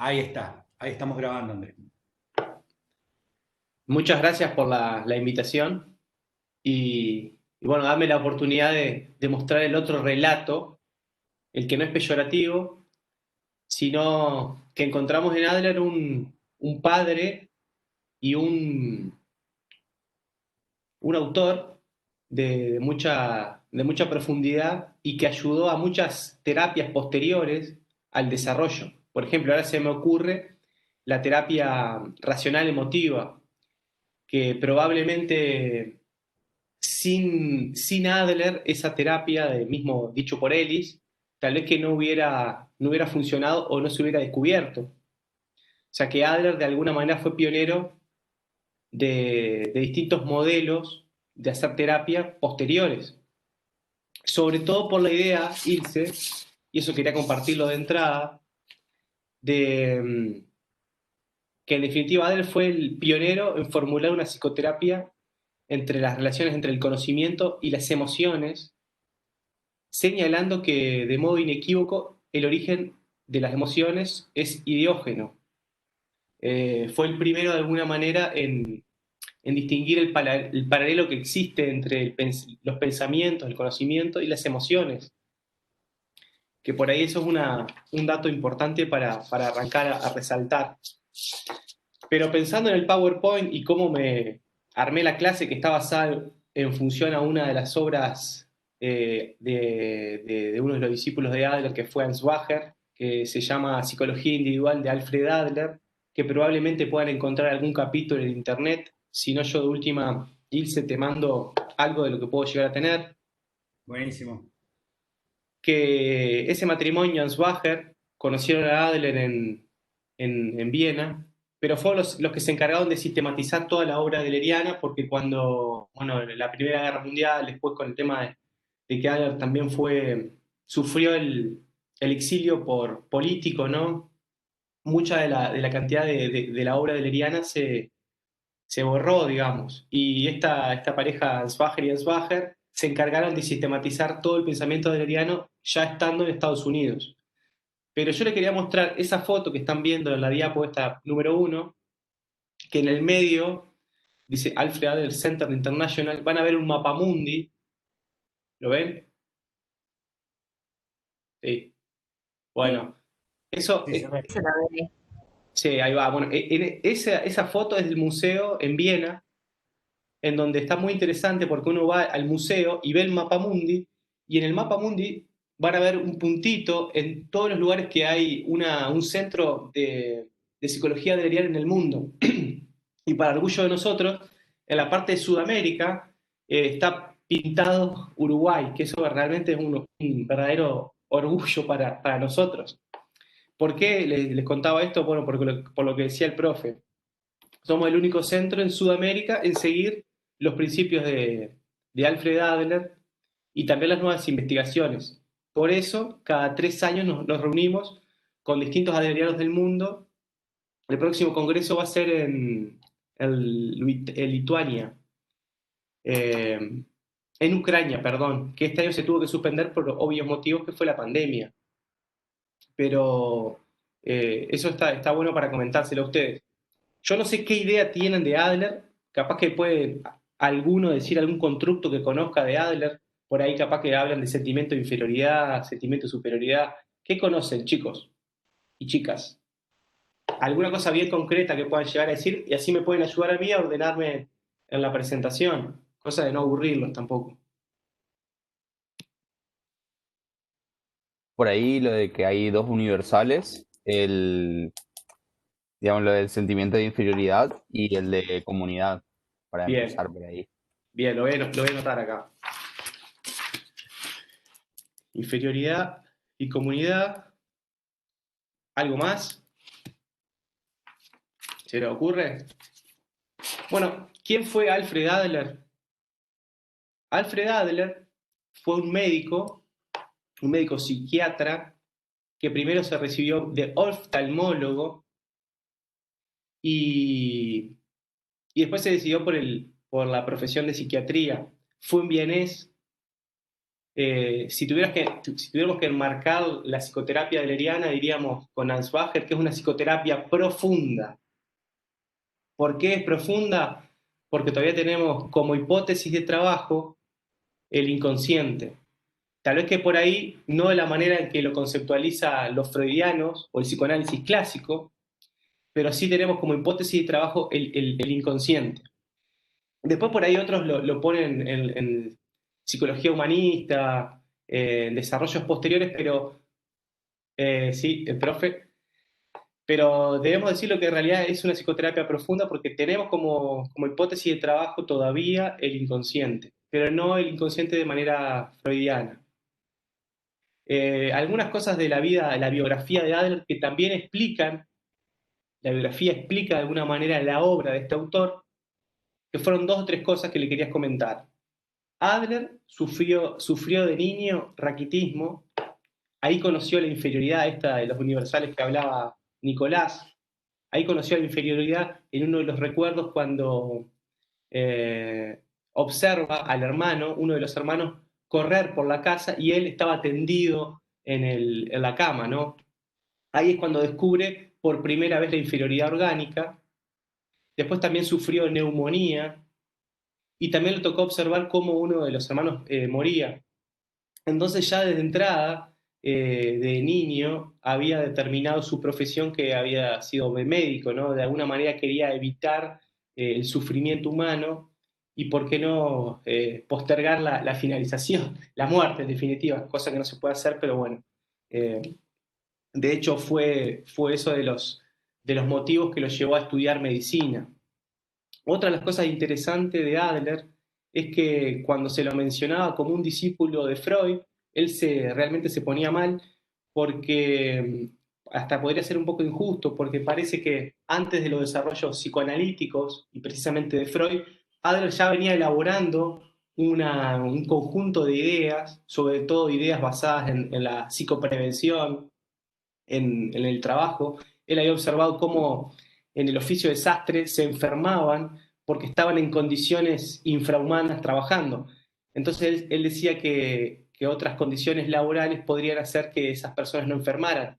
Ahí está, ahí estamos grabando, Andrés. Muchas gracias por la invitación y bueno, dame la oportunidad de mostrar el otro relato, el que no es peyorativo, sino que encontramos en Adler un padre y un autor de mucha profundidad y que ayudó a muchas terapias posteriores al desarrollo. Por ejemplo, ahora se me ocurre la terapia racional emotiva, que probablemente sin Adler, esa terapia, mismo dicho por Ellis, tal vez que no hubiera funcionado o no se hubiera descubierto. O sea que Adler de alguna manera fue pionero de distintos modelos de hacer terapia posteriores. Sobre todo por la idea, Ilse, y eso quería compartirlo de entrada, de que en definitiva Adler fue el pionero en formular una psicoterapia entre las relaciones entre el conocimiento y las emociones, señalando que de modo inequívoco el origen de las emociones es ideógeno. Fue el primero de alguna manera en distinguir el paralelo que existe entre los pensamientos, el conocimiento y las emociones, que por ahí eso es un dato importante para arrancar a resaltar. Pero pensando en el PowerPoint y cómo me armé la clase que está basada en función a una de las obras de uno de los discípulos de Adler, que fue Ansbacher, que se llama Psicología Individual de Alfred Adler, que probablemente puedan encontrar algún capítulo en internet. Si no, yo de última, Ilse, te mando algo de lo que puedo llegar a tener. Buenísimo. Que ese matrimonio, Ansbacher, conocieron a Adler en Viena, pero fueron los que se encargaron de sistematizar toda la obra adleriana, porque cuando, bueno, en la Primera Guerra Mundial, después con el tema de que Adler también sufrió el exilio por político, ¿no? Mucha de la cantidad de la obra adleriana se borró, digamos. Y esta pareja, Ansbacher y Ansbacher, se encargaron de sistematizar todo el pensamiento adleriano ya estando en Estados Unidos. Pero yo les quería mostrar esa foto que están viendo en la diapo, esta número uno, que en el medio dice Alfred Adler Center International. Van a ver un mapamundi, ¿lo ven? Sí. Sí, Bueno, eso sí, se es, ve. Se la ve. sí, ahí va. Bueno, esa foto es del museo en Viena, en donde está muy interesante porque uno va al museo y ve el mapa mundi, y en el mapa mundi van a ver un puntito en todos los lugares que hay un centro de psicología adleriana en el mundo. Y para orgullo de nosotros, en la parte de Sudamérica está pintado Uruguay, que eso realmente es un verdadero orgullo para nosotros. ¿Por qué les contaba esto? Bueno, por lo que decía el profe. Somos el único centro en Sudamérica en seguir los principios de Alfred Adler y también las nuevas investigaciones. Por eso, cada 3 años nos reunimos con distintos adlerianos del mundo. El próximo congreso va a ser en Lituania, eh, en Ucrania, perdón, que este año se tuvo que suspender por obvios motivos, que fue la pandemia. Pero eso está bueno para comentárselo a ustedes. Yo no sé qué idea tienen de Adler, capaz que puede alguno decir algún constructo que conozca de Adler, por ahí capaz que hablan de sentimiento de inferioridad, sentimiento de superioridad. ¿Qué conocen, chicos y chicas? ¿Alguna cosa bien concreta que puedan llegar a decir? Y así me pueden ayudar a mí a ordenarme en la presentación, cosa de no aburrirlos tampoco. Por ahí lo de que hay dos universales, digamos, lo del sentimiento de inferioridad y el de comunidad, para Bien, empezar por ahí. bien, lo voy a anotar acá. Inferioridad y comunidad. ¿Algo más? ¿Se les ocurre? Bueno, ¿quién fue Alfred Adler? Alfred Adler fue un médico psiquiatra, que primero se recibió de oftalmólogo y, y después se decidió por la profesión de psiquiatría. Fue un vienés si tuviéramos que enmarcar la psicoterapia adleriana, diríamos con Ansbacher que es una psicoterapia profunda. ¿Por qué es profunda? Porque todavía tenemos como hipótesis de trabajo el inconsciente. Tal vez que por ahí no de la manera en que lo conceptualiza los freudianos o el psicoanálisis clásico, pero sí tenemos como hipótesis de trabajo el inconsciente. Después por ahí otros lo ponen en psicología humanista, en desarrollos posteriores, pero sí, el profe, pero debemos decirlo que en realidad es una psicoterapia profunda porque tenemos como hipótesis de trabajo todavía el inconsciente, pero no el inconsciente de manera freudiana. Algunas cosas de la vida, la biografía de Adler que también explican, la biografía explica de alguna manera la obra de este autor, que fueron dos o tres cosas que le querías comentar. Adler sufrió de niño raquitismo, ahí conoció la inferioridad esta de los universales que hablaba Nicolás, ahí conoció la inferioridad en uno de los recuerdos cuando observa al hermano, uno de los hermanos, correr por la casa y él estaba tendido en la cama, ¿no? Ahí es cuando descubre por primera vez la inferioridad orgánica. Después también sufrió neumonía y también le tocó observar cómo uno de los hermanos moría. Entonces ya desde entrada, de niño, había determinado su profesión que había sido de médico, ¿no? De alguna manera quería evitar el sufrimiento humano y, ¿por qué no, postergar la finalización, la muerte en definitiva, cosa que no se puede hacer, pero bueno. De hecho, fue eso de los motivos que lo llevó a estudiar medicina. Otra de las cosas interesantes de Adler es que cuando se lo mencionaba como un discípulo de Freud, él realmente se ponía mal porque hasta podría ser un poco injusto, porque parece que antes de los desarrollos psicoanalíticos y precisamente de Freud, Adler ya venía elaborando un conjunto de ideas, sobre todo ideas basadas en la psicoprevención, en el trabajo. Él había observado cómo en el oficio de sastre se enfermaban porque estaban en condiciones infrahumanas trabajando. Entonces él decía que otras condiciones laborales podrían hacer que esas personas no enfermaran.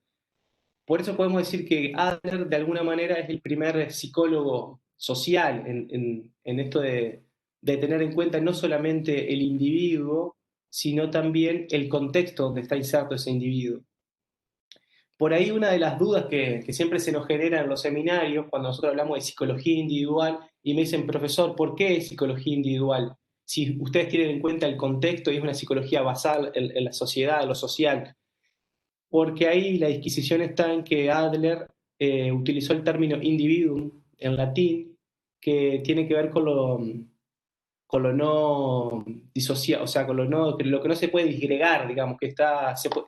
Por eso podemos decir que Adler de alguna manera es el primer psicólogo social en esto de tener en cuenta no solamente el individuo, sino también el contexto donde está inserto ese individuo. Por ahí una de las dudas que siempre se nos genera en los seminarios, cuando nosotros hablamos de psicología individual, y me dicen, profesor, ¿por qué es psicología individual? Si ustedes tienen en cuenta el contexto y es una psicología basada en la sociedad, en lo social. Porque ahí la disquisición está en que Adler utilizó el término individuum en latín, que tiene que ver con lo no disociado, o sea, lo que no se puede disgregar, digamos,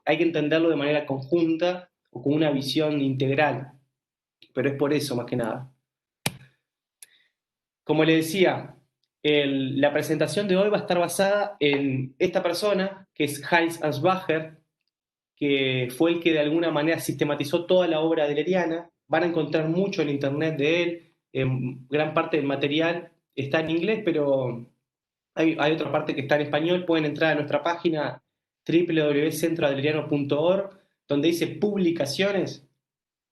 hay que entenderlo de manera conjunta o con una visión integral, pero es por eso más que nada. Como le decía, la presentación de hoy va a estar basada en esta persona, que es Heinz Ansbacher, que fue el que de alguna manera sistematizó toda la obra adleriana. Van a encontrar mucho en internet de él, gran parte del material está en inglés, pero hay otra parte que está en español. Pueden entrar a nuestra página www.centroadleriano.org, donde dice publicaciones.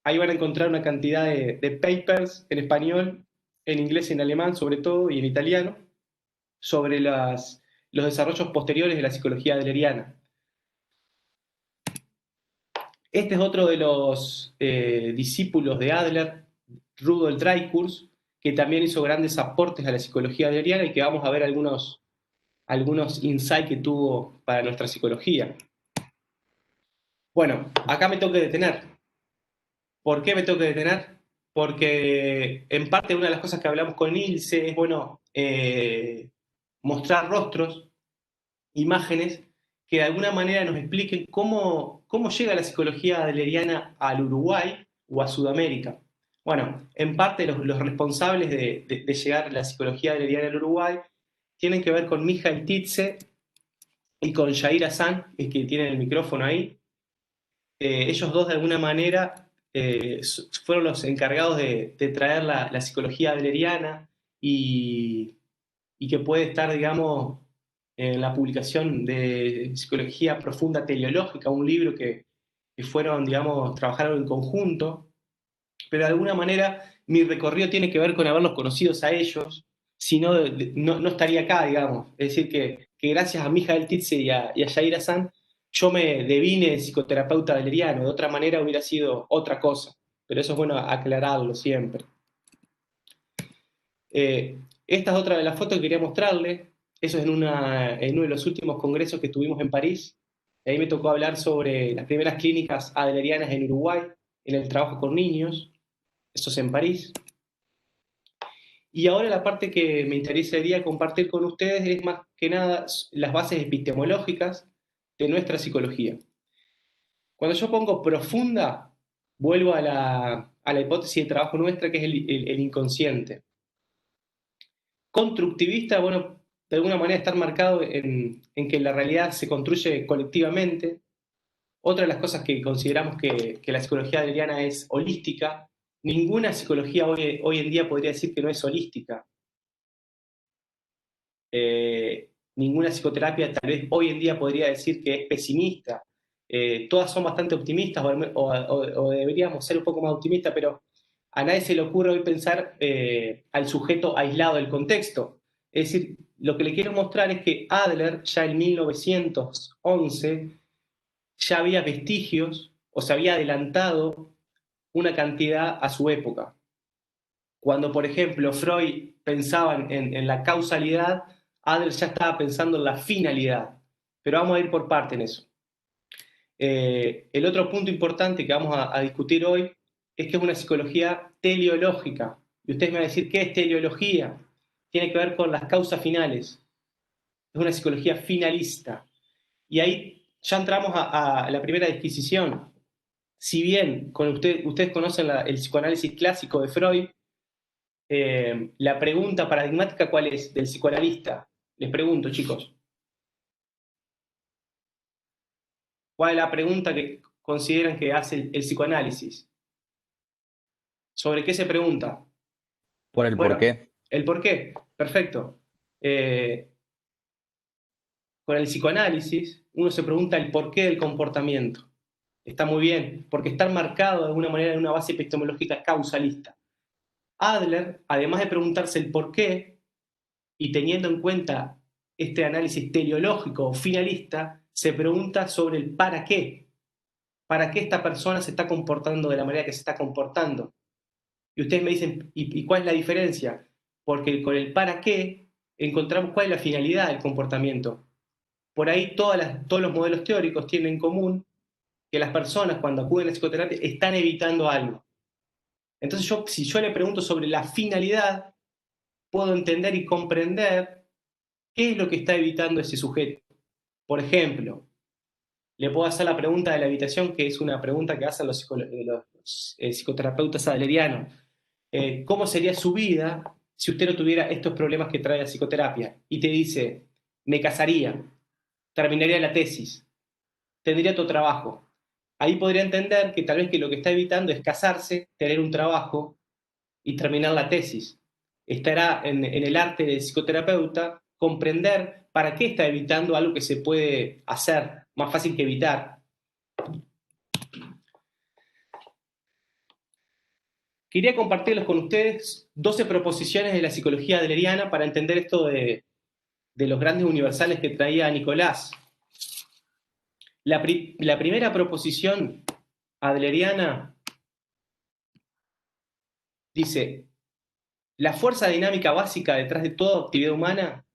Ahí van a encontrar una cantidad de papers en español, en inglés y en alemán sobre todo, y en italiano, sobre los desarrollos posteriores de la psicología adleriana. Este es otro de los discípulos de Adler, Rudolf Dreikurs, que también hizo grandes aportes a la psicología adleriana y que vamos a ver algunos insights que tuvo para nuestra psicología. Bueno, acá me tengo que detener. ¿Por qué me tengo que detener? Porque en parte una de las cosas que hablamos con Ilse es, bueno, mostrar rostros, imágenes, que de alguna manera nos expliquen cómo llega la psicología adleriana al Uruguay o a Sudamérica. Bueno, en parte los responsables de llegar la psicología adleriana al Uruguay tienen que ver con Mijail Titze y con Jair Hassan, que tienen el micrófono ahí. Ellos dos de alguna manera fueron los encargados de traer la psicología adleriana y que puede estar, digamos, en la publicación de Psicología Profunda Teleológica, un libro que fueron, digamos, trabajaron en conjunto, pero de alguna manera mi recorrido tiene que ver con haberlos conocidos a ellos, si no, no estaría acá, digamos. Es decir, que gracias a Mijael Titze y a Yair Hassan, yo me devine psicoterapeuta adleriano, de otra manera hubiera sido otra cosa, pero eso es bueno aclararlo siempre. Esta es otra de las fotos que quería mostrarles. Eso es en uno de los últimos congresos que tuvimos en París. Ahí me tocó hablar sobre las primeras clínicas adlerianas en Uruguay, en el trabajo con niños. Eso es en París. Y ahora la parte que me interesaría compartir con ustedes es más que nada las bases epistemológicas de nuestra psicología. Cuando yo pongo profunda, vuelvo a la hipótesis de trabajo nuestra, que es el inconsciente. Constructivista, bueno, de alguna manera estar marcado en que la realidad se construye colectivamente. Otra de las cosas que consideramos que la psicología adleriana es holística. Ninguna psicología hoy en día podría decir que no es holística. Ninguna psicoterapia tal vez hoy en día podría decir que es pesimista. Todas son bastante optimistas o deberíamos ser un poco más optimistas, pero a nadie se le ocurre hoy pensar al sujeto aislado del contexto. Es decir, lo que le quiero mostrar es que Adler ya en 1911 ya había vestigios o se había adelantado una cantidad a su época. Cuando, por ejemplo, Freud pensaba en la causalidad, Adler ya estaba pensando en la finalidad. Pero vamos a ir por parte en eso. El otro punto importante que vamos a discutir hoy es que es una psicología teleológica. Y ustedes me van a decir, ¿qué es teleología? Tiene que ver con las causas finales. Es una psicología finalista. Y ahí ya entramos a la primera disquisición. Si bien ustedes conocen el psicoanálisis clásico de Freud, la pregunta paradigmática, ¿cuál es? Del psicoanalista. Les pregunto, chicos. ¿Cuál es la pregunta que consideran que hace el psicoanálisis? ¿Sobre qué se pregunta? Por el por Bueno, qué. el por qué. Perfecto. Con el psicoanálisis, uno se pregunta el porqué del comportamiento. Está muy bien, porque está marcado de alguna manera en una base epistemológica causalista. Adler, además de preguntarse el por qué, y teniendo en cuenta este análisis teleológico o finalista, se pregunta sobre el para qué. ¿Para qué esta persona se está comportando de la manera que se está comportando? Y ustedes me dicen, ¿y cuál es la diferencia? Porque con el para qué encontramos cuál es la finalidad del comportamiento. Por ahí todos los modelos teóricos tienen en común que las personas cuando acuden a psicoterapia están evitando algo. Entonces si yo le pregunto sobre la finalidad, puedo entender y comprender qué es lo que está evitando ese sujeto. Por ejemplo, le puedo hacer la pregunta de la evitación, que es una pregunta que hacen los psicoterapeutas adlerianos. ¿Cómo sería su vida si usted no tuviera estos problemas que trae la psicoterapia? Y te dice, me casaría, terminaría la tesis, tendría otro trabajo. Ahí podría entender que tal vez que lo que está evitando es casarse, tener un trabajo y terminar la tesis. Estará en el arte del psicoterapeuta comprender para qué está evitando algo que se puede hacer, más fácil que evitar. Quería compartirles con ustedes 12 proposiciones de la psicología adleriana para entender esto de los grandes universales que traía Nicolás. La primera proposición adleriana dice, la fuerza dinámica básica detrás de toda actividad humana,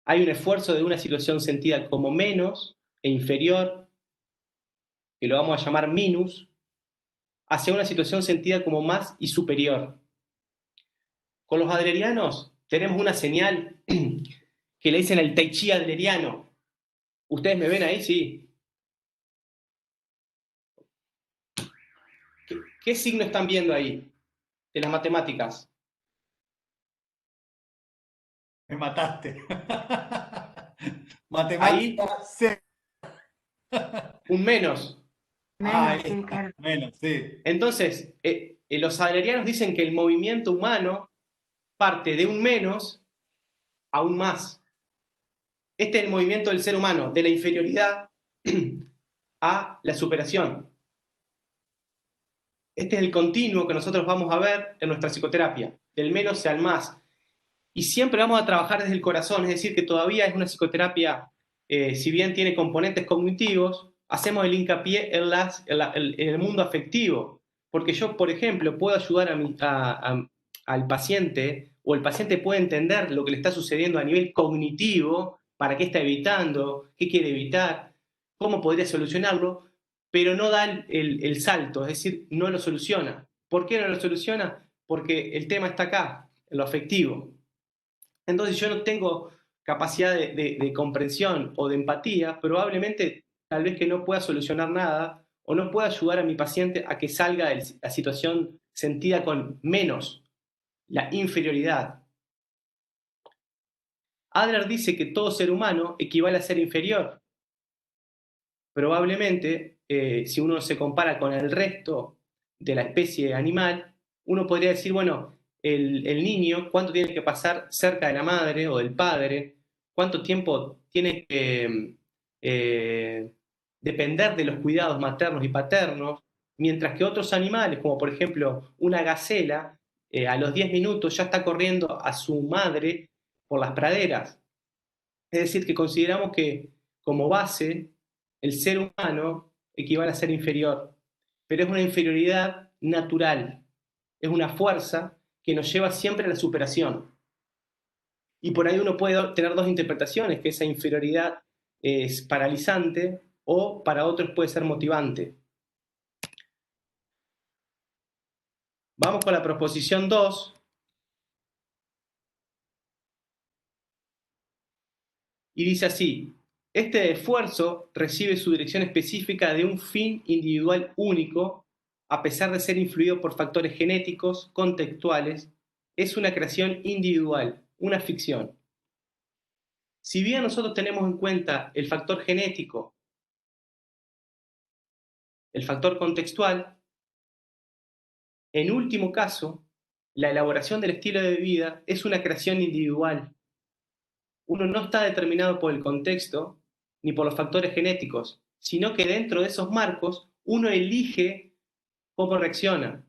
hay un esfuerzo de una situación sentida como menos e inferior, que lo vamos a llamar minus, hacia una situación sentida como más y superior. Con los adlerianos tenemos una señal que le dicen el tai chi adleriano. ¿Ustedes me ven ahí? Sí. ¿Qué signo están viendo ahí de las matemáticas? Me mataste. Ahí, Matemática C. un menos. Ah, Menos, sí, claro. menos, sí. Entonces, los adlerianos dicen que el movimiento humano parte de un menos a un más. Este es el movimiento del ser humano, de la inferioridad a la superación. Este es el continuo que nosotros vamos a ver en nuestra psicoterapia, del menos al más. Y siempre vamos a trabajar desde el corazón, es decir, que todavía es una psicoterapia, si bien tiene componentes cognitivos, hacemos el hincapié en el mundo afectivo. Porque yo, por ejemplo, puedo ayudar al paciente, o el paciente puede entender lo que le está sucediendo a nivel cognitivo, para qué está evitando, qué quiere evitar, cómo podría solucionarlo, pero no da el salto, es decir, no lo soluciona. ¿Por qué no lo soluciona? Porque el tema está acá, en lo afectivo. Entonces yo no tengo capacidad de comprensión o de empatía, probablemente tal vez que no pueda solucionar nada o no pueda ayudar a mi paciente a que salga de la situación sentida con menos, la inferioridad. Adler dice que todo ser humano equivale a ser inferior. Probablemente, si uno se compara con el resto de la especie animal, uno podría decir, bueno, el niño, ¿cuánto tiene que pasar cerca de la madre o del padre? ¿Cuánto tiempo tiene que depender de los cuidados maternos y paternos? Mientras que otros animales, como por ejemplo una gacela, a los 10 minutos ya está corriendo a su madre por las praderas. Es decir, que consideramos que como base el ser humano equivale a ser inferior, pero es una inferioridad natural, es una fuerza que nos lleva siempre a la superación. Y por ahí uno puede tener dos interpretaciones, que esa inferioridad es paralizante o para otros puede ser motivante. Vamos con la proposición 2. Y dice así: este esfuerzo recibe su dirección específica de un fin individual único, a pesar de ser influido por factores genéticos, contextuales, es una creación individual, una ficción. Si bien nosotros tenemos en cuenta el factor genético, el factor contextual, en último caso, la elaboración del estilo de vida es una creación individual. Uno no está determinado por el contexto ni por los factores genéticos, sino que dentro de esos marcos uno elige cómo reacciona.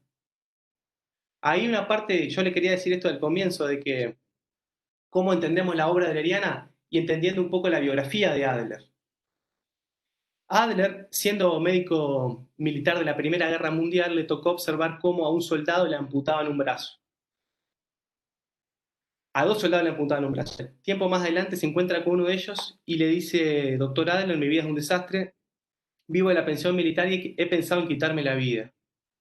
Hay una parte, yo le quería decir esto al comienzo, de que cómo entendemos la obra adleriana y entendiendo un poco la biografía de Adler. Adler, siendo médico militar de la Primera Guerra Mundial, le tocó observar cómo a un soldado le amputaban un brazo. A dos soldados le apuntaban un brazo. Tiempo más adelante se encuentra con uno de ellos y le dice: doctor Adler, mi vida es un desastre, vivo de la pensión militar y he pensado en quitarme la vida.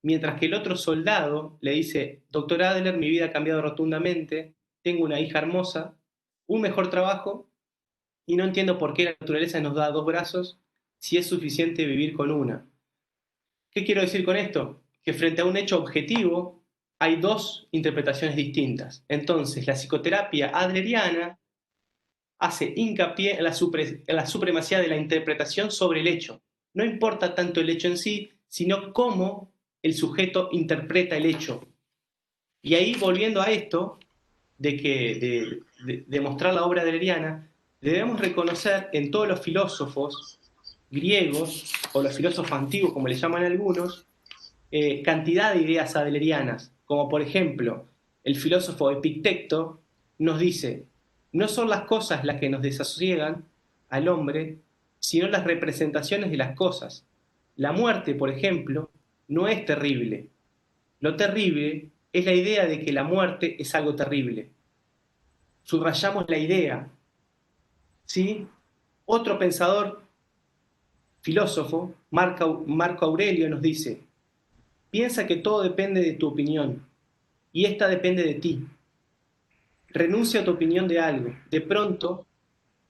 Mientras que el otro soldado le dice: doctor Adler, mi vida ha cambiado rotundamente, tengo una hija hermosa, un mejor trabajo y no entiendo por qué la naturaleza nos da dos brazos si es suficiente vivir con una. ¿Qué quiero decir con esto? Que frente a un hecho objetivo hay dos interpretaciones distintas. Entonces, la psicoterapia adleriana hace hincapié en la supremacía de la interpretación sobre el hecho. No importa tanto el hecho en sí, sino cómo el sujeto interpreta el hecho. Y ahí, volviendo a esto, de mostrar la obra adleriana, debemos reconocer en todos los filósofos griegos, o los filósofos antiguos, como le llaman algunos, cantidad de ideas adlerianas, como por ejemplo, el filósofo Epicteto nos dice: no son las cosas las que nos desasosiegan al hombre, sino las representaciones de las cosas. La muerte, por ejemplo, no es terrible. Lo terrible es la idea de que la muerte es algo terrible. Subrayamos la idea. ¿Sí? Otro pensador, filósofo, Marco Aurelio, nos dice: piensa que todo depende de tu opinión, y esta depende de ti. Renuncia a tu opinión de algo. De pronto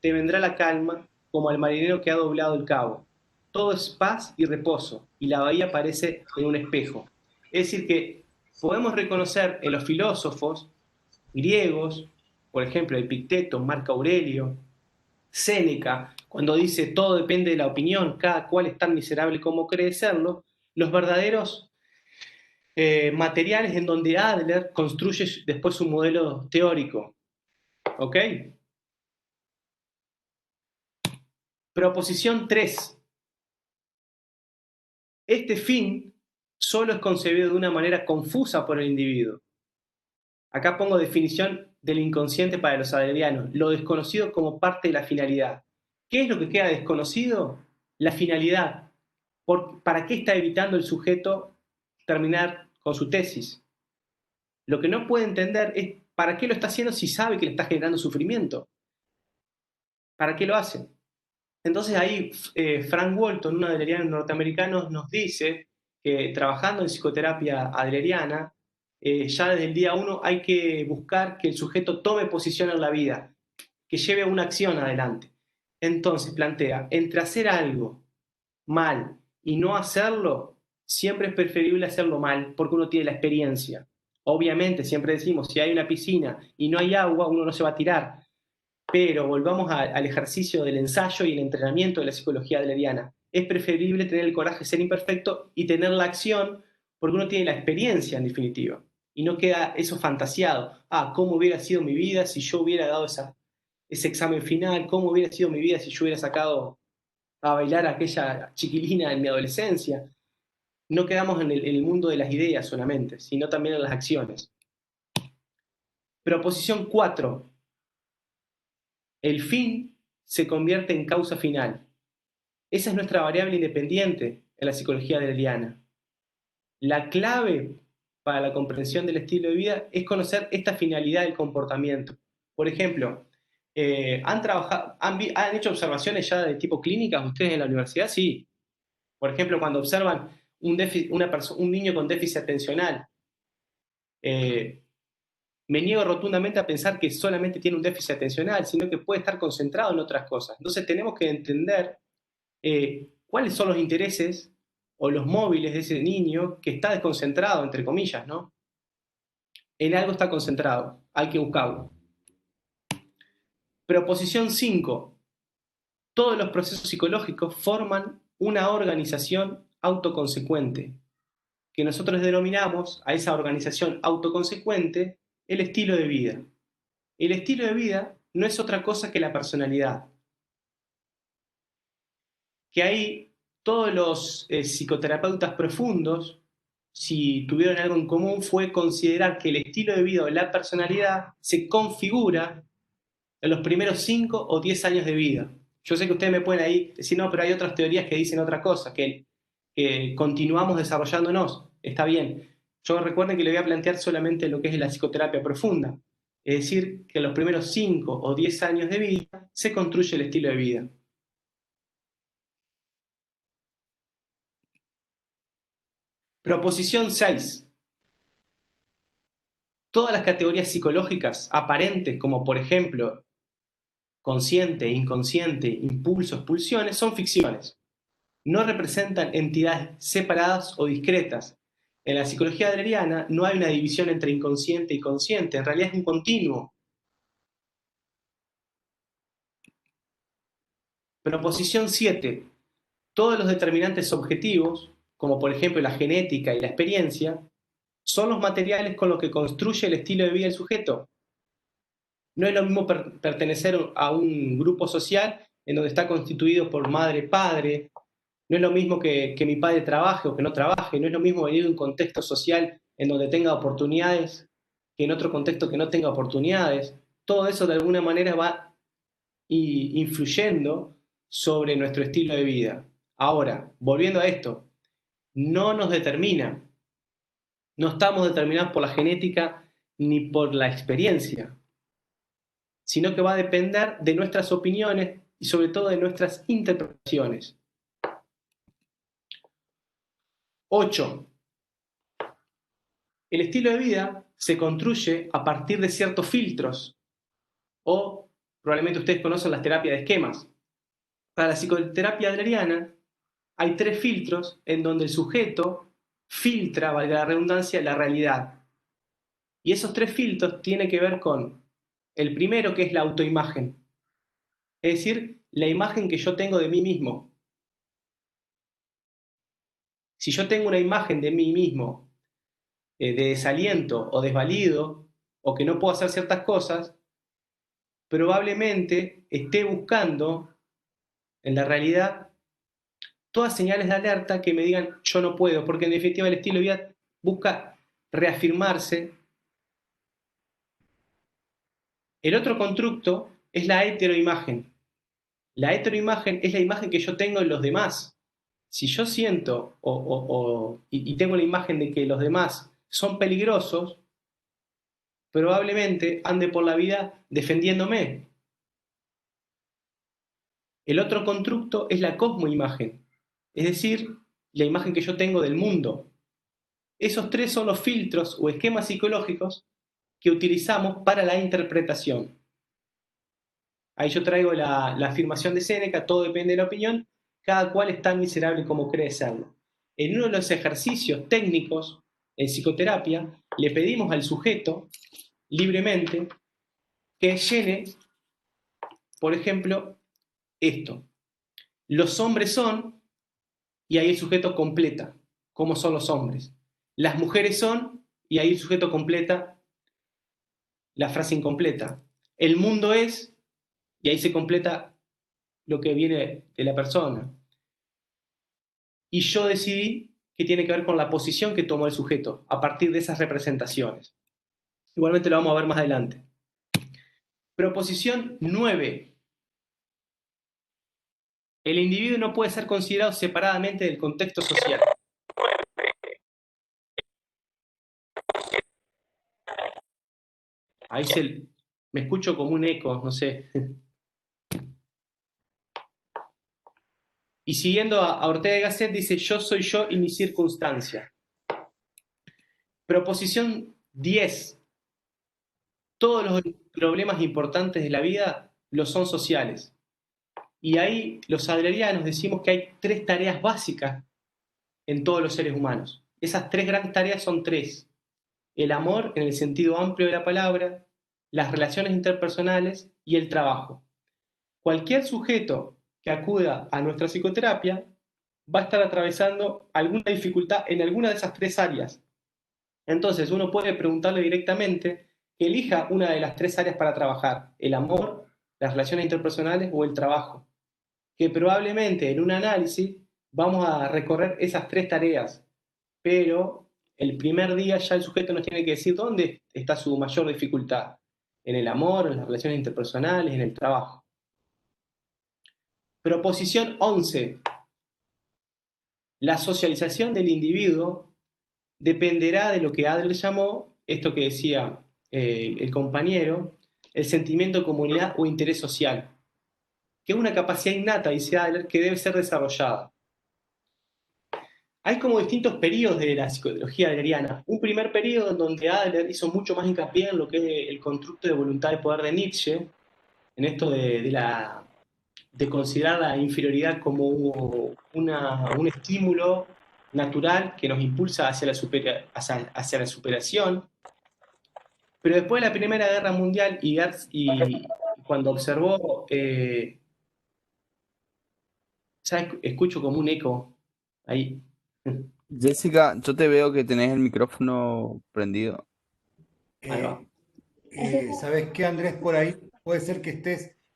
te vendrá la calma, como al marinero que ha doblado el cabo. Todo es paz y reposo, y la bahía parece en un espejo. Es decir, que podemos reconocer en los filósofos griegos, por ejemplo, Epicteto, Marco Aurelio, Séneca, cuando dice todo depende de la opinión, cada cual es tan miserable como cree serlo, los verdaderos materiales en donde Adler construye después su modelo teórico. ¿Ok? Proposición 3. Este fin solo es concebido de una manera confusa por el individuo. Acá pongo definición del inconsciente para los adlerianos, lo desconocido como parte de la finalidad. ¿Qué es lo que queda desconocido? La finalidad. ¿Para qué está evitando el sujeto terminar con su tesis? Lo que no puede entender es para qué lo está haciendo si sabe que le está generando sufrimiento. ¿Para qué lo hace? Entonces ahí Frank Walton, un adleriano norteamericano, nos dice que trabajando en psicoterapia adleriana, ya desde el día 1 hay que buscar que el sujeto tome posición en la vida, que lleve una acción adelante. Entonces plantea, entre hacer algo mal y no hacerlo, siempre es preferible hacerlo mal porque uno tiene la experiencia. Obviamente, siempre decimos, si hay una piscina y no hay agua, uno no se va a tirar. Pero volvamos al ejercicio del ensayo y el entrenamiento de la psicología adleriana. Es preferible tener el coraje de ser imperfecto y tener la acción porque uno tiene la experiencia en definitiva. Y no queda eso fantasiado. ¿Cómo hubiera sido mi vida si yo hubiera dado ese examen final? ¿Cómo hubiera sido mi vida si yo hubiera sacado a bailar a aquella chiquilina en mi adolescencia? No quedamos en el mundo de las ideas solamente, sino también en las acciones. Proposición 4. El fin se convierte en causa final. Esa es nuestra variable independiente en la psicología adleriana. La clave para la comprensión del estilo de vida es conocer esta finalidad del comportamiento. Por ejemplo, ¿han hecho observaciones ya de tipo clínicas ustedes en la universidad? Sí. Por ejemplo, cuando observan un niño con déficit atencional, me niego rotundamente a pensar que solamente tiene un déficit atencional, sino que puede estar concentrado en otras cosas. Entonces tenemos que entender cuáles son los intereses o los móviles de ese niño que está desconcentrado, entre comillas, ¿no? En algo está concentrado, hay que buscarlo. Proposición 5. Todos los procesos psicológicos forman una organización autoconsecuente, que nosotros denominamos a esa organización autoconsecuente el estilo de vida. El estilo de vida no es otra cosa que la personalidad. Que ahí todos los psicoterapeutas profundos, si tuvieron algo en común, fue considerar que el estilo de vida o la personalidad se configura en los primeros 5 o 10 años de vida. Yo sé que ustedes me pueden ahí decir, no, pero hay otras teorías que dicen otra cosa, que continuamos desarrollándonos. Está bien. Yo recuerden que le voy a plantear solamente lo que es la psicoterapia profunda. Es decir, que en los primeros 5 o 10 años de vida se construye el estilo de vida. Proposición 6. Todas las categorías psicológicas aparentes, como por ejemplo consciente, inconsciente, impulsos, pulsiones, son ficciones. No representan entidades separadas o discretas. En la psicología adleriana no hay una división entre inconsciente y consciente, en realidad es un continuo. Proposición 7. Todos los determinantes objetivos, como por ejemplo la genética y la experiencia, son los materiales con los que construye el estilo de vida del sujeto. No es lo mismo pertenecer a un grupo social en donde está constituido por madre, padre. No es lo mismo que mi padre trabaje o que no trabaje. No es lo mismo venir de un contexto social en donde tenga oportunidades que en otro contexto que no tenga oportunidades. Todo eso de alguna manera va influyendo sobre nuestro estilo de vida. Ahora, volviendo a esto, no nos determina. No estamos determinados por la genética ni por la experiencia, sino que va a depender de nuestras opiniones y sobre todo de nuestras interpretaciones. 8. El estilo de vida se construye a partir de ciertos filtros, o probablemente ustedes conocen las terapias de esquemas. Para la psicoterapia adleriana hay 3 filtros en donde el sujeto filtra, valga la redundancia, la realidad. Y esos 3 filtros tienen que ver con el primero, que es la autoimagen. Es decir, la imagen que yo tengo de mí mismo. Si yo tengo una imagen de mí mismo de desaliento o desvalido, o que no puedo hacer ciertas cosas, probablemente esté buscando en la realidad, todas señales de alerta que me digan yo no puedo, porque en definitiva el estilo de vida busca reafirmarse. El otro constructo es la heteroimagen. La heteroimagen es la imagen que yo tengo en los demás. Si yo siento y tengo la imagen de que los demás son peligrosos, probablemente ande por la vida defendiéndome. El otro constructo es la cosmoimagen, es decir, la imagen que yo tengo del mundo. Esos tres son los filtros o esquemas psicológicos que utilizamos para la interpretación. Ahí yo traigo la afirmación de Séneca, todo depende de la opinión, cada cual es tan miserable como cree serlo. En uno de los ejercicios técnicos en psicoterapia, le pedimos al sujeto libremente que llene, por ejemplo, esto. Los hombres son, y ahí el sujeto completa, cómo son los hombres. Las mujeres son, y ahí el sujeto completa la frase incompleta. El mundo es, y ahí se completa lo que viene de la persona. Y yo decidí que tiene que ver con la posición que tomó el sujeto a partir de esas representaciones. Igualmente lo vamos a ver más adelante. Proposición 9. El individuo no puede ser considerado separadamente del contexto social. Ahí me escucho como un eco, no sé. Y siguiendo a Ortega y Gasset, dice: yo soy yo y mi circunstancia. Proposición 10. Todos los problemas importantes de la vida lo son sociales. Y ahí los adlerianos decimos que hay 3 tareas básicas en todos los seres humanos. Esas 3 grandes tareas son 3. El amor, en el sentido amplio de la palabra, las relaciones interpersonales y el trabajo. Cualquier sujeto que acuda a nuestra psicoterapia va a estar atravesando alguna dificultad en alguna de esas 3 áreas. Entonces uno puede preguntarle directamente que elija una de las 3 áreas para trabajar: el amor, las relaciones interpersonales o el trabajo. Que probablemente en un análisis vamos a recorrer esas 3 tareas, pero el primer día ya el sujeto nos tiene que decir dónde está su mayor dificultad: en el amor, en las relaciones interpersonales, en el trabajo. Proposición 11. La socialización del individuo dependerá de lo que Adler llamó, esto que decía el compañero, el sentimiento de comunidad o interés social, que es una capacidad innata, dice Adler, que debe ser desarrollada. Hay como distintos periodos de la psicología adleriana. Un primer periodo en donde Adler hizo mucho más hincapié en lo que es el constructo de voluntad de poder de Nietzsche, en esto de considerar la inferioridad como un estímulo natural que nos impulsa hacia la superación. Pero después de la Primera Guerra Mundial y cuando observó, ya escucho como un eco ahí. Jessica, yo te veo que tenés el micrófono prendido. Ahí va. ¿Sabes qué, Andrés? Por ahí puede ser que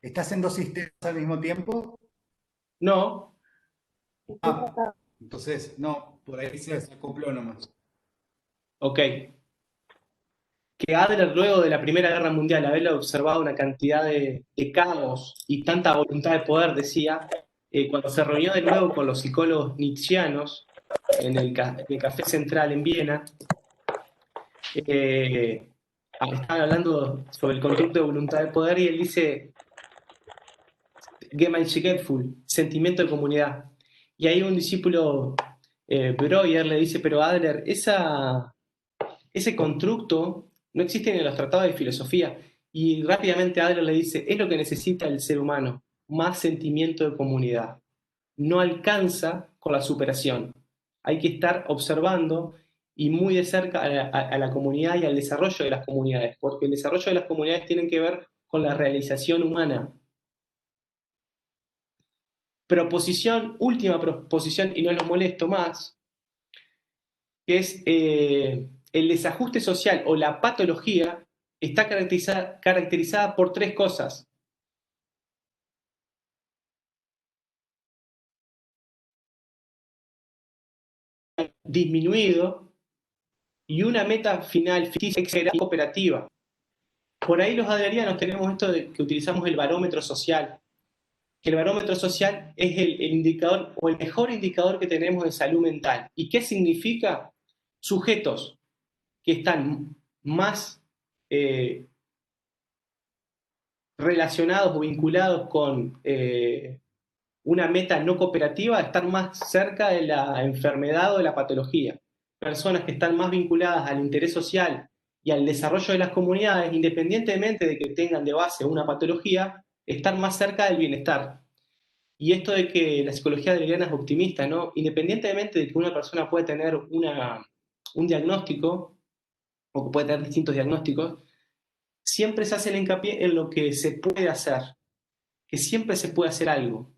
estás en 2 sistemas al mismo tiempo. No, Entonces, no, por ahí se acopló nomás. ok. Que Adler, luego de la Primera Guerra Mundial, haber observado una cantidad de caos y tanta voluntad de poder, decía, cuando se reunió de nuevo con los psicólogos nietzscheanos en el Café Central en Viena, estaban hablando sobre el constructo de voluntad de poder y él dice: Gemeinschaftsgefühl, sentimiento de comunidad. Y ahí un discípulo, Breuer, le dice: pero Adler, ese constructo no existe ni en los tratados de filosofía. Y rápidamente Adler le dice: es lo que necesita el ser humano, más sentimiento de comunidad. No alcanza con la superación. Hay que estar observando y muy de cerca a la comunidad y al desarrollo de las comunidades, porque el desarrollo de las comunidades tiene que ver con la realización humana. Última proposición, y no los molesto más, que es el desajuste social o la patología está caracterizada por 3 cosas. disminuido y una meta final ficticia que será cooperativa. Por ahí los adlerianos tenemos esto de que utilizamos el barómetro social, que el barómetro social es el indicador o el mejor indicador que tenemos de salud mental. ¿Y qué significa? Sujetos que están más relacionados o vinculados con una meta no cooperativa, están más cerca de la enfermedad o de la patología. Personas que están más vinculadas al interés social y al desarrollo de las comunidades, independientemente de que tengan de base una patología, están más cerca del bienestar. Y esto de que la psicología adleriana es optimista, ¿no? Independientemente de que una persona puede tener un diagnóstico, o que puede tener distintos diagnósticos, siempre se hace el hincapié en lo que se puede hacer, que siempre se puede hacer algo.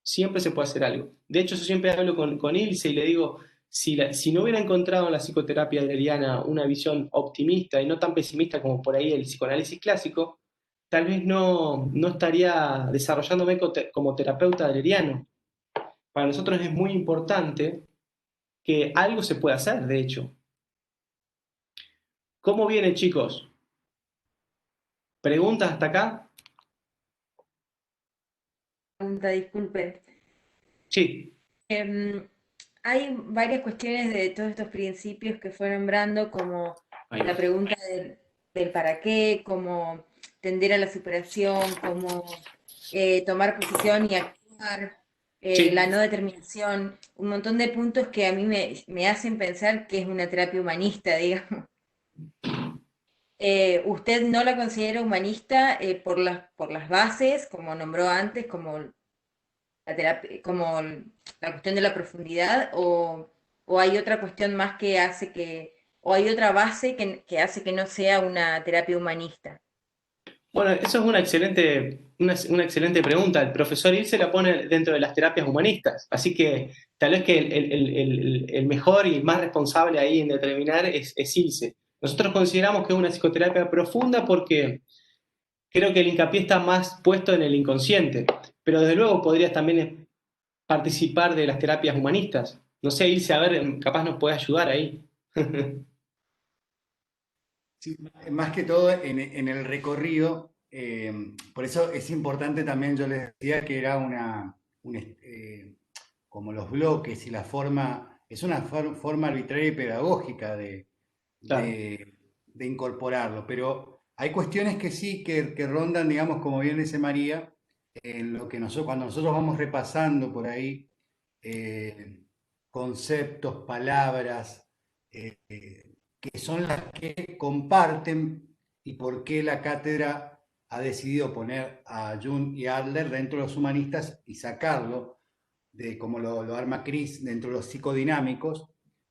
Siempre se puede hacer algo. De hecho, yo siempre hablo con Ilse y le digo, si no hubiera encontrado en la psicoterapia adleriana una visión optimista y no tan pesimista como por ahí el psicoanálisis clásico, tal vez no estaría desarrollándome como terapeuta adleriano. Para nosotros es muy importante que algo se pueda hacer, de hecho. ¿Cómo vienen, chicos? ¿Preguntas hasta acá? Pregunta, disculpe. Sí. Em, Hay varias cuestiones de todos estos principios que fue nombrando, como Ahí va. la pregunta del para qué, como tender a la superación, como tomar posición y actuar, Sí. la no determinación, un montón de puntos que a mí me hacen pensar que es una terapia humanista, digamos. ¿Usted no la considera humanista por las bases, como nombró antes, como la terapia, como la cuestión de la profundidad, o hay otra cuestión más que hace o hay otra base que hace que no sea una terapia humanista? Bueno, eso es una excelente pregunta. El profesor Ilse la pone dentro de las terapias humanistas, así que tal vez que el mejor y más responsable ahí en determinar es Ilse. Nosotros consideramos que es una psicoterapia profunda porque creo que el hincapié está más puesto en el inconsciente, pero desde luego podrías también participar de las terapias humanistas. No sé, Ilse, a ver, capaz nos puede ayudar ahí. Sí, más que todo en el recorrido, por eso es importante también, yo les decía que era como los bloques y la forma, es una forma arbitraria y pedagógica Claro. de incorporarlo, pero hay cuestiones que sí, que rondan, digamos, como bien dice María, en lo que cuando nosotros vamos repasando por ahí conceptos, palabras, eh, que son las que comparten y por qué la cátedra ha decidido poner a Jung y Adler dentro de los humanistas y sacarlo, como lo arma Chris, dentro de los psicodinámicos,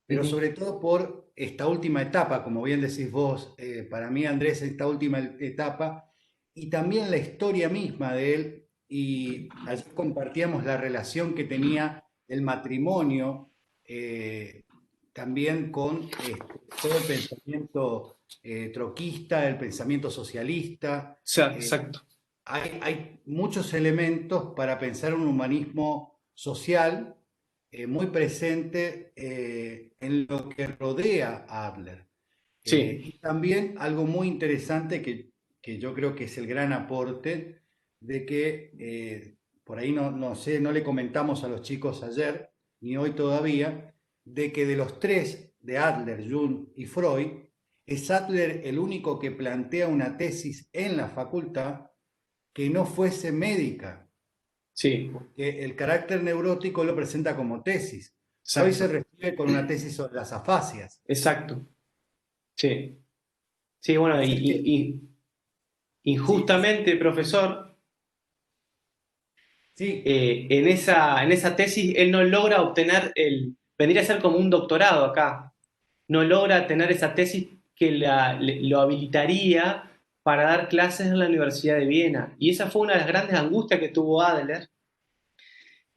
pero sobre todo por esta última etapa, como bien decís vos, para mí Andrés, esta última etapa, y también la historia misma de él, y ayer compartíamos la relación que tenía el matrimonio, también con todo el pensamiento troquista, el pensamiento socialista. Exacto. Hay muchos elementos para pensar un humanismo social muy presente en lo que rodea a Adler. Sí. Y también algo muy interesante que yo creo que es el gran aporte de que por ahí no sé, no le comentamos a los chicos ayer, ni hoy todavía, de que de los tres, de Adler, Jung y Freud, es Adler el único que plantea una tesis en la facultad que no fuese médica, Sí. porque el carácter neurótico lo presenta como tesis. Exacto. Hoy se recibe con una tesis sobre las afasias. Exacto. Sí. Sí, bueno, Así que, injustamente, profesor, sí, en esa tesis él no logra obtener vendría a ser como un doctorado acá, no logra tener esa tesis que lo habilitaría para dar clases en la Universidad de Viena. Y esa fue una de las grandes angustias que tuvo Adler,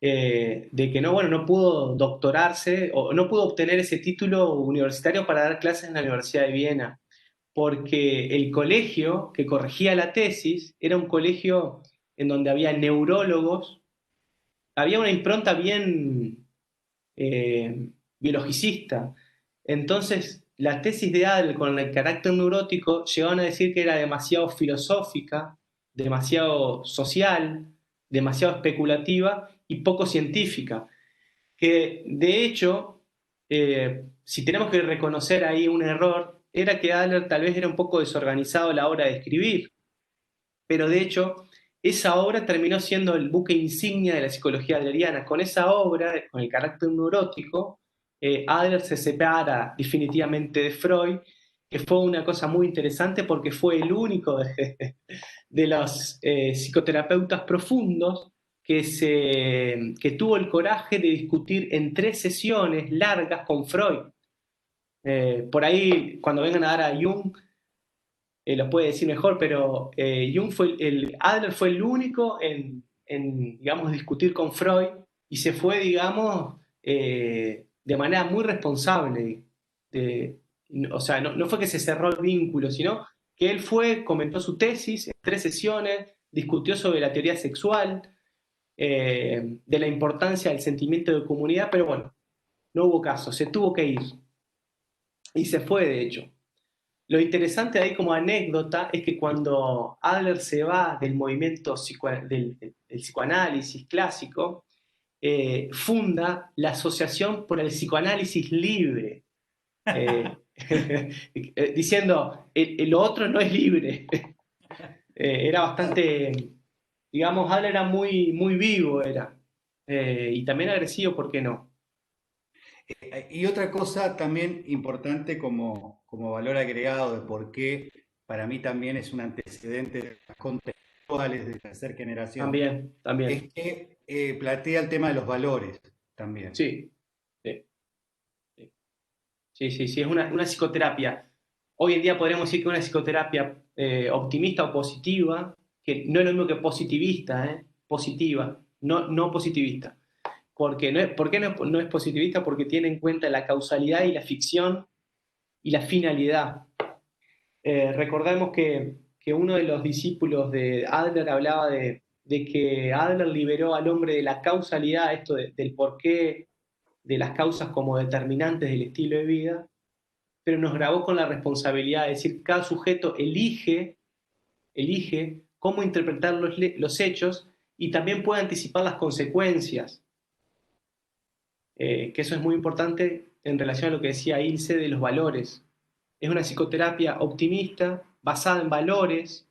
de que no pudo doctorarse o no pudo obtener ese título universitario para dar clases en la Universidad de Viena, porque el colegio que corregía la tesis era un colegio en donde había neurólogos, había una impronta bien biologicista. Entonces, la tesis de Adler con el carácter neurótico llegaban a decir que era demasiado filosófica, demasiado social, demasiado especulativa y poco científica. Que de hecho, si tenemos que reconocer ahí un error, era que Adler tal vez era un poco desorganizado a la hora de escribir, pero de hecho esa obra terminó siendo el buque insignia de la psicología adleriana. Con esa obra, con el carácter neurótico, Adler se separa definitivamente de Freud, que fue una cosa muy interesante porque fue el único de los psicoterapeutas profundos que tuvo el coraje de discutir en 3 sesiones largas con Freud. Por ahí, cuando vengan a dar a Jung, lo puede decir mejor, pero Adler fue el único en, digamos, discutir con Freud y se fue, digamos, de manera muy responsable. O sea, no fue que se cerró el vínculo, sino que él comentó su tesis en 3 sesiones, discutió sobre la teoría sexual, de la importancia del sentimiento de comunidad, pero bueno, no hubo caso, se tuvo que ir. Y se fue, de hecho. Lo interesante ahí como anécdota es que cuando Adler se va del movimiento del psicoanálisis clásico, funda la Asociación por el Psicoanálisis Libre, diciendo, lo otro no es libre. Era bastante, digamos, Adler era muy, muy vivo, y también agresivo, ¿por qué no? Y otra cosa también importante como valor agregado de por qué para mí también es un antecedente de las contextuales de tercera generación, También. es que plantea el tema de los valores también. Sí, es una psicoterapia. Hoy en día podríamos decir que es una psicoterapia optimista o positiva, que no es lo mismo que positivista, positiva, no positivista. ¿Por qué no es positivista? Porque tiene en cuenta la causalidad y la ficción y la finalidad. Recordemos que uno de los discípulos de Adler hablaba de que Adler liberó al hombre de la causalidad, esto del porqué de las causas como determinantes del estilo de vida, pero nos grabó con la responsabilidad de decir, cada sujeto elige cómo interpretar los hechos y también puede anticipar las consecuencias. Que eso es muy importante en relación a lo que decía Ilse de los valores. Es una psicoterapia optimista, basada en valores,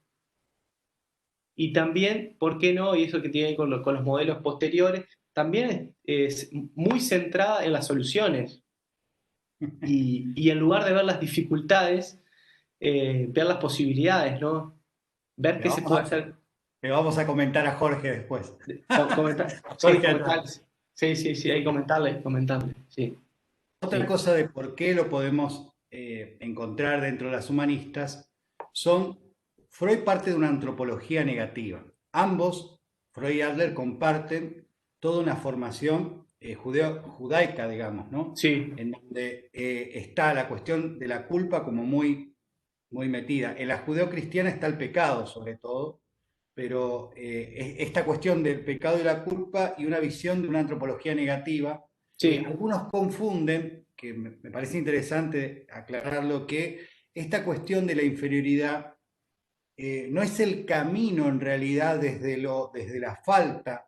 y también, ¿por qué no? Y eso que tiene con los modelos posteriores, también es muy centrada en las soluciones. Y en lugar de ver las dificultades, ver las posibilidades, ¿no? Ver qué se puede hacer. Le vamos a comentar a Jorge después. Sí, hay que comentarle, sí. Otra cosa de por qué lo podemos encontrar dentro de las humanistas Freud parte de una antropología negativa. Ambos, Freud y Adler, comparten toda una formación judaica, digamos, ¿no? Sí. En donde está la cuestión de la culpa como muy, muy metida. En la judeocristiana está el pecado, sobre todo, pero esta cuestión del pecado y la culpa y una visión de una antropología negativa. Sí. Algunos confunden, que me parece interesante aclararlo, que esta cuestión de la inferioridad no es el camino en realidad desde la falta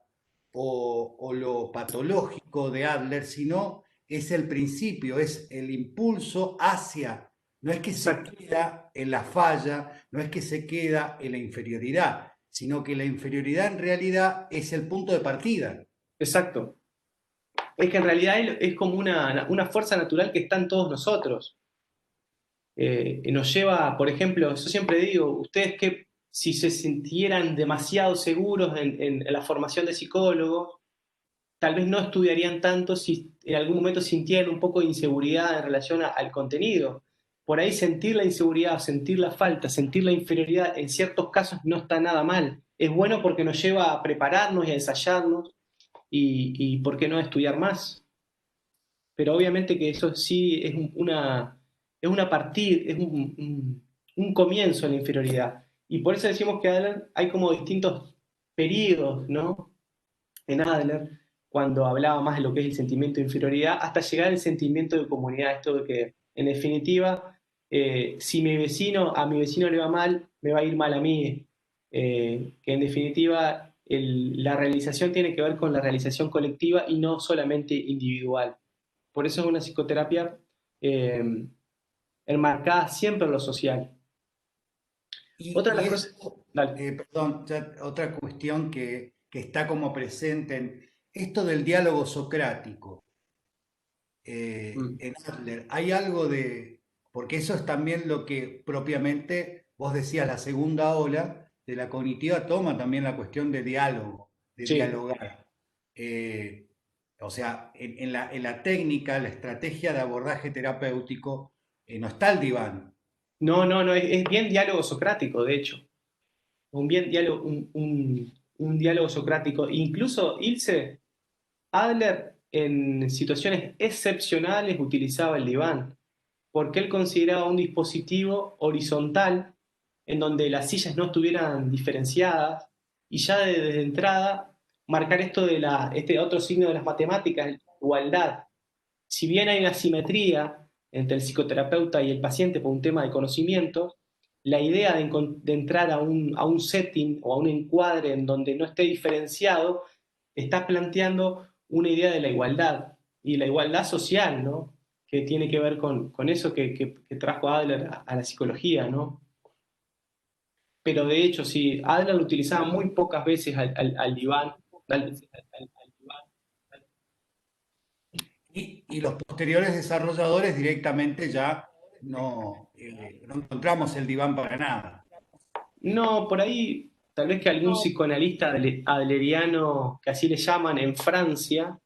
o lo patológico de Adler, sino es el principio, es el impulso hacia, no es que se queda en la falla, no es que se queda en la inferioridad, sino que la inferioridad en realidad es el punto de partida. Exacto. Es que en realidad es como una fuerza natural que está en todos nosotros. Nos lleva, por ejemplo, yo siempre digo, ustedes que si se sintieran demasiado seguros en la formación de psicólogos, tal vez no estudiarían tanto si en algún momento sintieran un poco de inseguridad en relación al contenido. Por ahí sentir la inseguridad, sentir la falta, sentir la inferioridad, en ciertos casos no está nada mal. Es bueno porque nos lleva a prepararnos y a ensayarnos y ¿por qué no a estudiar más? Pero obviamente que eso sí es una partida, es un comienzo en la inferioridad. Y por eso decimos que Adler hay como distintos periodos, ¿no? En Adler, cuando hablaba más de lo que es el sentimiento de inferioridad, hasta llegar al sentimiento de comunidad, esto de que, en definitiva, si a mi vecino le va mal, me va a ir mal a mí, que en definitiva la realización tiene que ver con la realización colectiva y no solamente individual. Por eso es una psicoterapia eh, enmarcada siempre en lo social. Otra de Y las cosas... Dale. perdón, ya otra cuestión que está como presente en esto del diálogo socrático. Mm. En Adler, hay algo de, porque eso es también lo que propiamente vos decías, la segunda ola de la cognitiva toma también la cuestión de diálogo, de Sí. dialogar. Eh, o sea, en la técnica, la estrategia de abordaje terapéutico, no está el diván. No, no, no, es bien diálogo socrático, de hecho. Un bien diálogo, un diálogo socrático. Incluso Ilse Adler en situaciones excepcionales utilizaba el diván, porque él consideraba un dispositivo horizontal en donde las sillas no estuvieran diferenciadas y ya desde entrada marcar esto de este otro signo de las matemáticas, igualdad. Si bien hay una simetría entre el psicoterapeuta y el paciente por un tema de conocimiento, la idea de entrar a un setting o a un encuadre en donde no esté diferenciado está planteando una idea de la igualdad y la igualdad social, ¿no? Que tiene que ver con eso que trajo Adler a la psicología, ¿no? Pero de hecho, sí, Adler lo utilizaba muy pocas veces al diván. Y los posteriores desarrolladores directamente ya no encontramos el diván para nada. No, por ahí tal vez que algún psicoanalista adleriano, que así le llaman en Francia,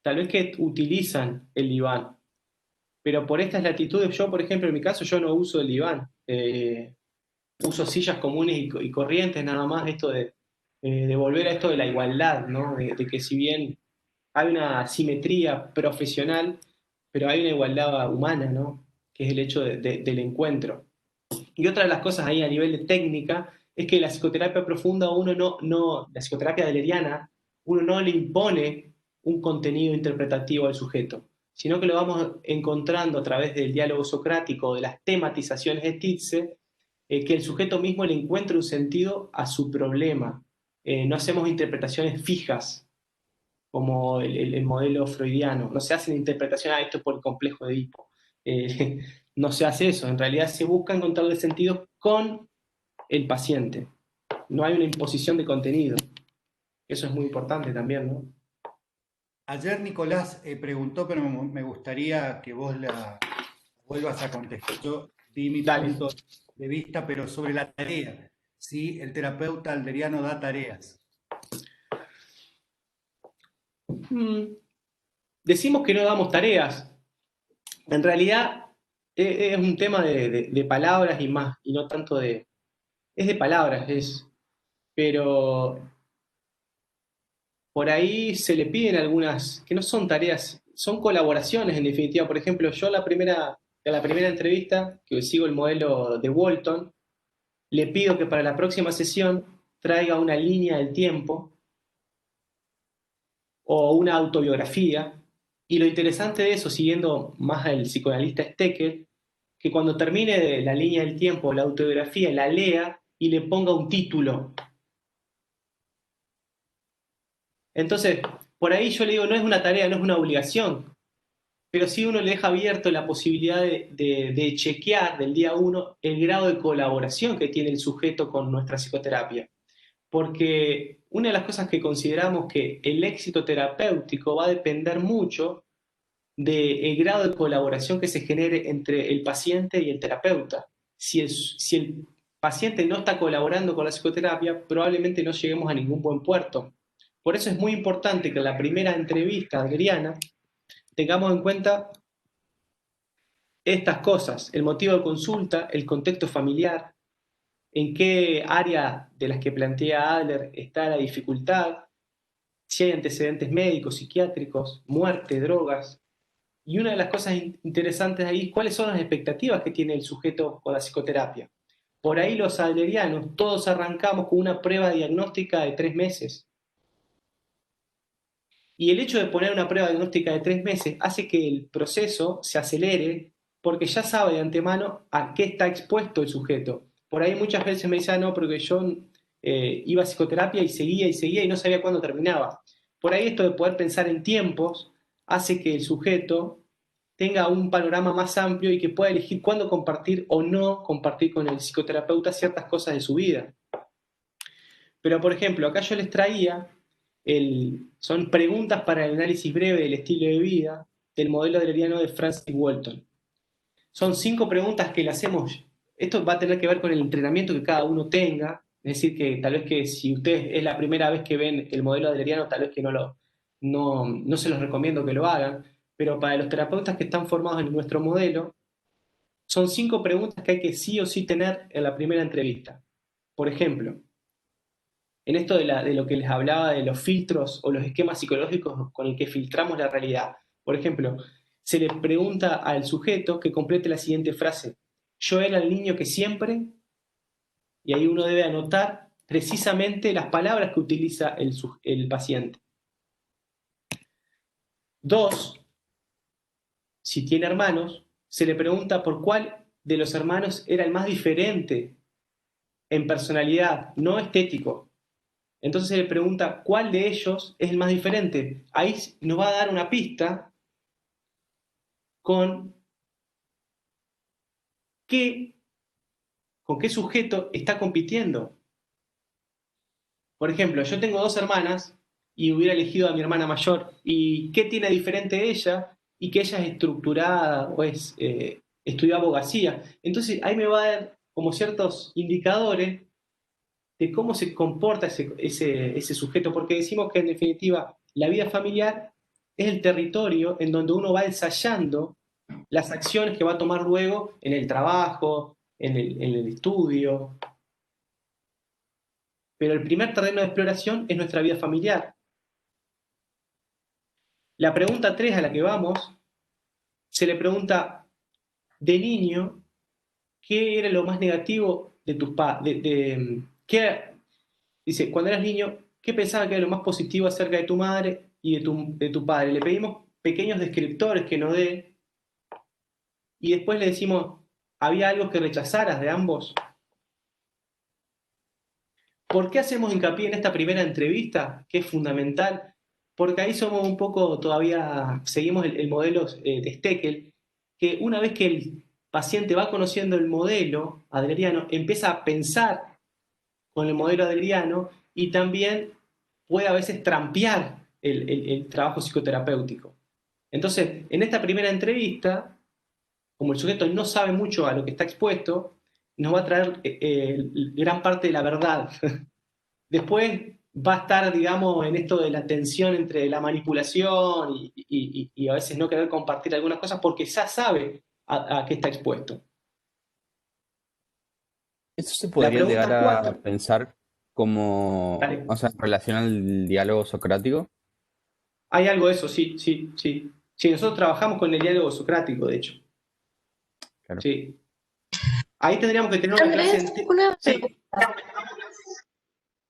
tal vez que utilizan el diván. Pero por estas latitudes, yo, por ejemplo, en mi caso, yo no uso el diván. Uso sillas comunes y corrientes, nada más, esto de volver a esto de la igualdad, ¿no? De que si bien hay una simetría profesional, pero hay una igualdad humana, ¿no? Que es el hecho del encuentro. Y otra de las cosas ahí a nivel de técnica es que la psicoterapia profunda, la psicoterapia adleriana, uno no le impone un contenido interpretativo al sujeto, sino que lo vamos encontrando a través del diálogo socrático, de las tematizaciones de Tietze, que el sujeto mismo le encuentre un sentido a su problema. No hacemos interpretaciones fijas, como el modelo freudiano. No se hace la interpretación, esto es por el complejo de Edipo. No se hace eso, en realidad se busca encontrarle sentido con el paciente. No hay una imposición de contenido. Eso es muy importante también, ¿no? Ayer Nicolás preguntó, pero me gustaría que vos la vuelvas a contestar. Yo di mi Dale. punto de vista, pero sobre la tarea. ¿Sí? El terapeuta alderiano da tareas. Decimos que no damos tareas. En realidad es un tema de palabras y más, y no tanto de... Es de palabras, pero por ahí se le piden algunas que no son tareas, son colaboraciones en definitiva. Por ejemplo, yo en la primera entrevista, que sigo el modelo de Walton, le pido que para la próxima sesión traiga una línea del tiempo o una autobiografía. Y lo interesante de eso, siguiendo más al psicoanalista Stecker, que cuando termine de la línea del tiempo o la autobiografía, la lea y le ponga un título. Entonces, por ahí yo le digo, no es una tarea, no es una obligación, pero sí uno le deja abierto la posibilidad de chequear del día uno el grado de colaboración que tiene el sujeto con nuestra psicoterapia. Porque una de las cosas que consideramos que el éxito terapéutico va a depender mucho del grado de colaboración que se genere entre el paciente y el terapeuta. Si el paciente no está colaborando con la psicoterapia, probablemente no lleguemos a ningún buen puerto. Por eso es muy importante que en la primera entrevista adleriana tengamos en cuenta estas cosas: el motivo de consulta, el contexto familiar, en qué área de las que plantea Adler está la dificultad, si hay antecedentes médicos, psiquiátricos, muerte, drogas. Y una de las cosas interesantes ahí es cuáles son las expectativas que tiene el sujeto con la psicoterapia. Por ahí los adlerianos todos arrancamos con una prueba diagnóstica de 3 meses. Y el hecho de poner una prueba diagnóstica de 3 meses hace que el proceso se acelere porque ya sabe de antemano a qué está expuesto el sujeto. Por ahí muchas veces me dicen, no, porque yo iba a psicoterapia y seguía y no sabía cuándo terminaba. Por ahí esto de poder pensar en tiempos hace que el sujeto tenga un panorama más amplio y que pueda elegir cuándo compartir o no compartir con el psicoterapeuta ciertas cosas de su vida. Pero, por ejemplo, acá yo les traía, son preguntas para el análisis breve del estilo de vida del modelo adleriano de Francis Walton. Son 5 preguntas que le hacemos. Esto va a tener que ver con el entrenamiento que cada uno tenga. Es decir, que tal vez que si ustedes es la primera vez que ven el modelo adleriano, tal vez que no se los recomiendo que lo hagan. Pero para los terapeutas que están formados en nuestro modelo, son 5 preguntas que hay que sí o sí tener en la primera entrevista. Por ejemplo, en esto de lo que les hablaba de los filtros o los esquemas psicológicos con el que filtramos la realidad. Por ejemplo, se le pregunta al sujeto que complete la siguiente frase. Yo era el niño que siempre, y ahí uno debe anotar precisamente las palabras que utiliza el paciente. 2, si tiene hermanos, se le pregunta por cuál de los hermanos era el más diferente en personalidad, no estético. Entonces se le pregunta cuál de ellos es el más diferente. Ahí nos va a dar una pista con qué sujeto está compitiendo. Por ejemplo, yo tengo 2 hermanas y hubiera elegido a mi hermana mayor. ¿Y qué tiene diferente ella? Y que ella es estructurada o estudió abogacía. Entonces ahí me va a dar como ciertos indicadores de cómo se comporta ese sujeto, porque decimos que en definitiva la vida familiar es el territorio en donde uno va ensayando las acciones que va a tomar luego en el trabajo, en el estudio. Pero el primer terreno de exploración es nuestra vida familiar. La pregunta 3 a la que vamos, se le pregunta de niño, ¿qué era lo más negativo de tus padres? Dice, cuando eras niño, ¿qué pensaba que era lo más positivo acerca de tu madre y de tu padre? Le pedimos pequeños descriptores que nos dé y después le decimos, ¿había algo que rechazaras de ambos? ¿Por qué hacemos hincapié en esta primera entrevista, que es fundamental? Porque ahí somos un poco todavía, seguimos el modelo de Steckel, que una vez que el paciente va conociendo el modelo adleriano, empieza a pensar con el modelo adleriano y también puede a veces trampear el trabajo psicoterapéutico. Entonces, en esta primera entrevista, como el sujeto no sabe mucho a lo que está expuesto, nos va a traer gran parte de la verdad. Después va a estar, digamos, en esto de la tensión entre la manipulación y a veces no querer compartir algunas cosas porque ya sabe a qué está expuesto. Eso se La podría llegar pregunta a 4. pensar como, Dale. o sea, en relación al diálogo socrático. Hay algo de eso, sí, sí, sí. Sí, nosotros trabajamos con el diálogo socrático, de hecho. Claro. Sí. Ahí tendríamos que tener una clase Andrés, una Sí,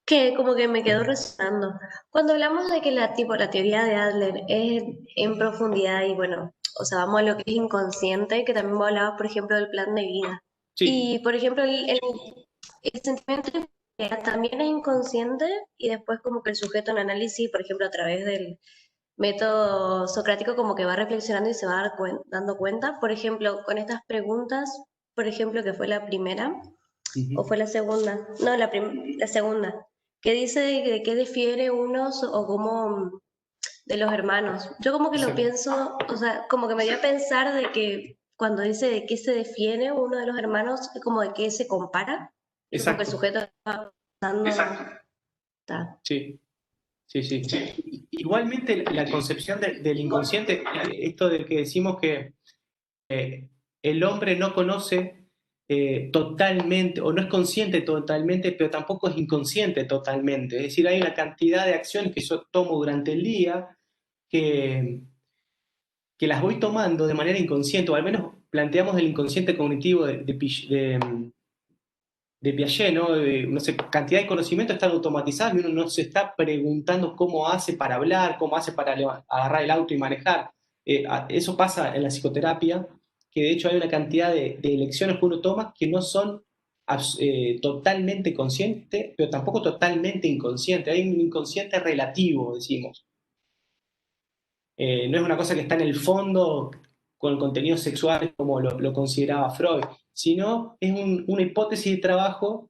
que como que me quedó resonando. Cuando hablamos de que la teoría de Adler es en profundidad y bueno, o sea, vamos a lo que es inconsciente, que también vos hablabas, por ejemplo, del plan de vida. sí, Y, por ejemplo, el sentimiento de identidad también es inconsciente y después como que el sujeto en análisis, por ejemplo, a través del método socrático, como que va reflexionando y se va dando cuenta. Por ejemplo, con estas preguntas, por ejemplo, que fue la primera. ¿O fue la segunda? No, la segunda. Que dice de qué difiere unos o cómo de los hermanos. Yo como que lo exacto. pienso, o sea, como que me dio a pensar de que cuando dice de qué se defiende uno de los hermanos, es como de qué se compara. Tipo que el Exacto. sujeto está pensando. Está. Sí, sí, sí. Igualmente la concepción del inconsciente, esto de que decimos que el hombre no conoce totalmente, o no es consciente totalmente, pero tampoco es inconsciente totalmente. Es decir, hay una cantidad de acciones que yo tomo durante el día que, que las voy tomando de manera inconsciente, o al menos planteamos el inconsciente cognitivo de de Piaget, ¿no? No sé, cantidad de conocimientos están automatizados y uno no se está preguntando cómo hace para hablar, cómo hace para agarrar el auto y manejar. Eso pasa en la psicoterapia, que de hecho hay una cantidad de lecciones que uno toma que no son totalmente conscientes, pero tampoco totalmente inconscientes. Hay un inconsciente relativo, decimos. No es una cosa que está en el fondo con el contenido sexual como lo consideraba Freud, sino es una hipótesis de trabajo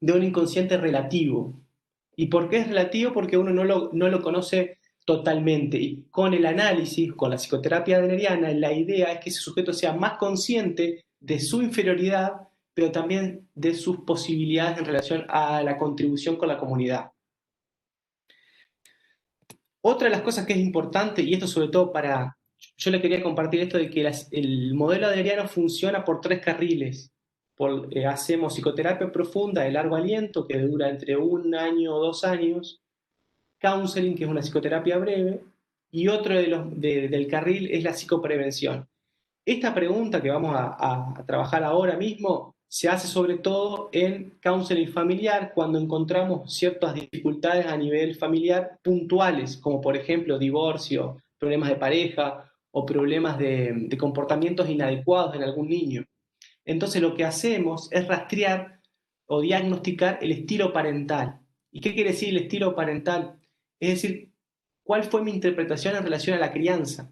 de un inconsciente relativo. ¿Y por qué es relativo? Porque uno no lo conoce totalmente. Y con el análisis, con la psicoterapia adleriana, la idea es que ese sujeto sea más consciente de su inferioridad, pero también de sus posibilidades en relación a la contribución con la comunidad. Otra de las cosas que es importante, y esto sobre todo para, yo le quería compartir esto de que el modelo adleriano funciona por tres carriles. Hacemos psicoterapia profunda de largo aliento, que dura entre 1 año o 2 años, counseling, que es una psicoterapia breve, y otro del carril es la psicoprevención. Esta pregunta que vamos a trabajar ahora mismo se hace sobre todo en counseling familiar cuando encontramos ciertas dificultades a nivel familiar puntuales, como por ejemplo divorcio, problemas de pareja o problemas de comportamientos inadecuados en algún niño. Entonces lo que hacemos es rastrear o diagnosticar el estilo parental. ¿Y qué quiere decir el estilo parental? Es decir, ¿cuál fue mi interpretación en relación a la crianza?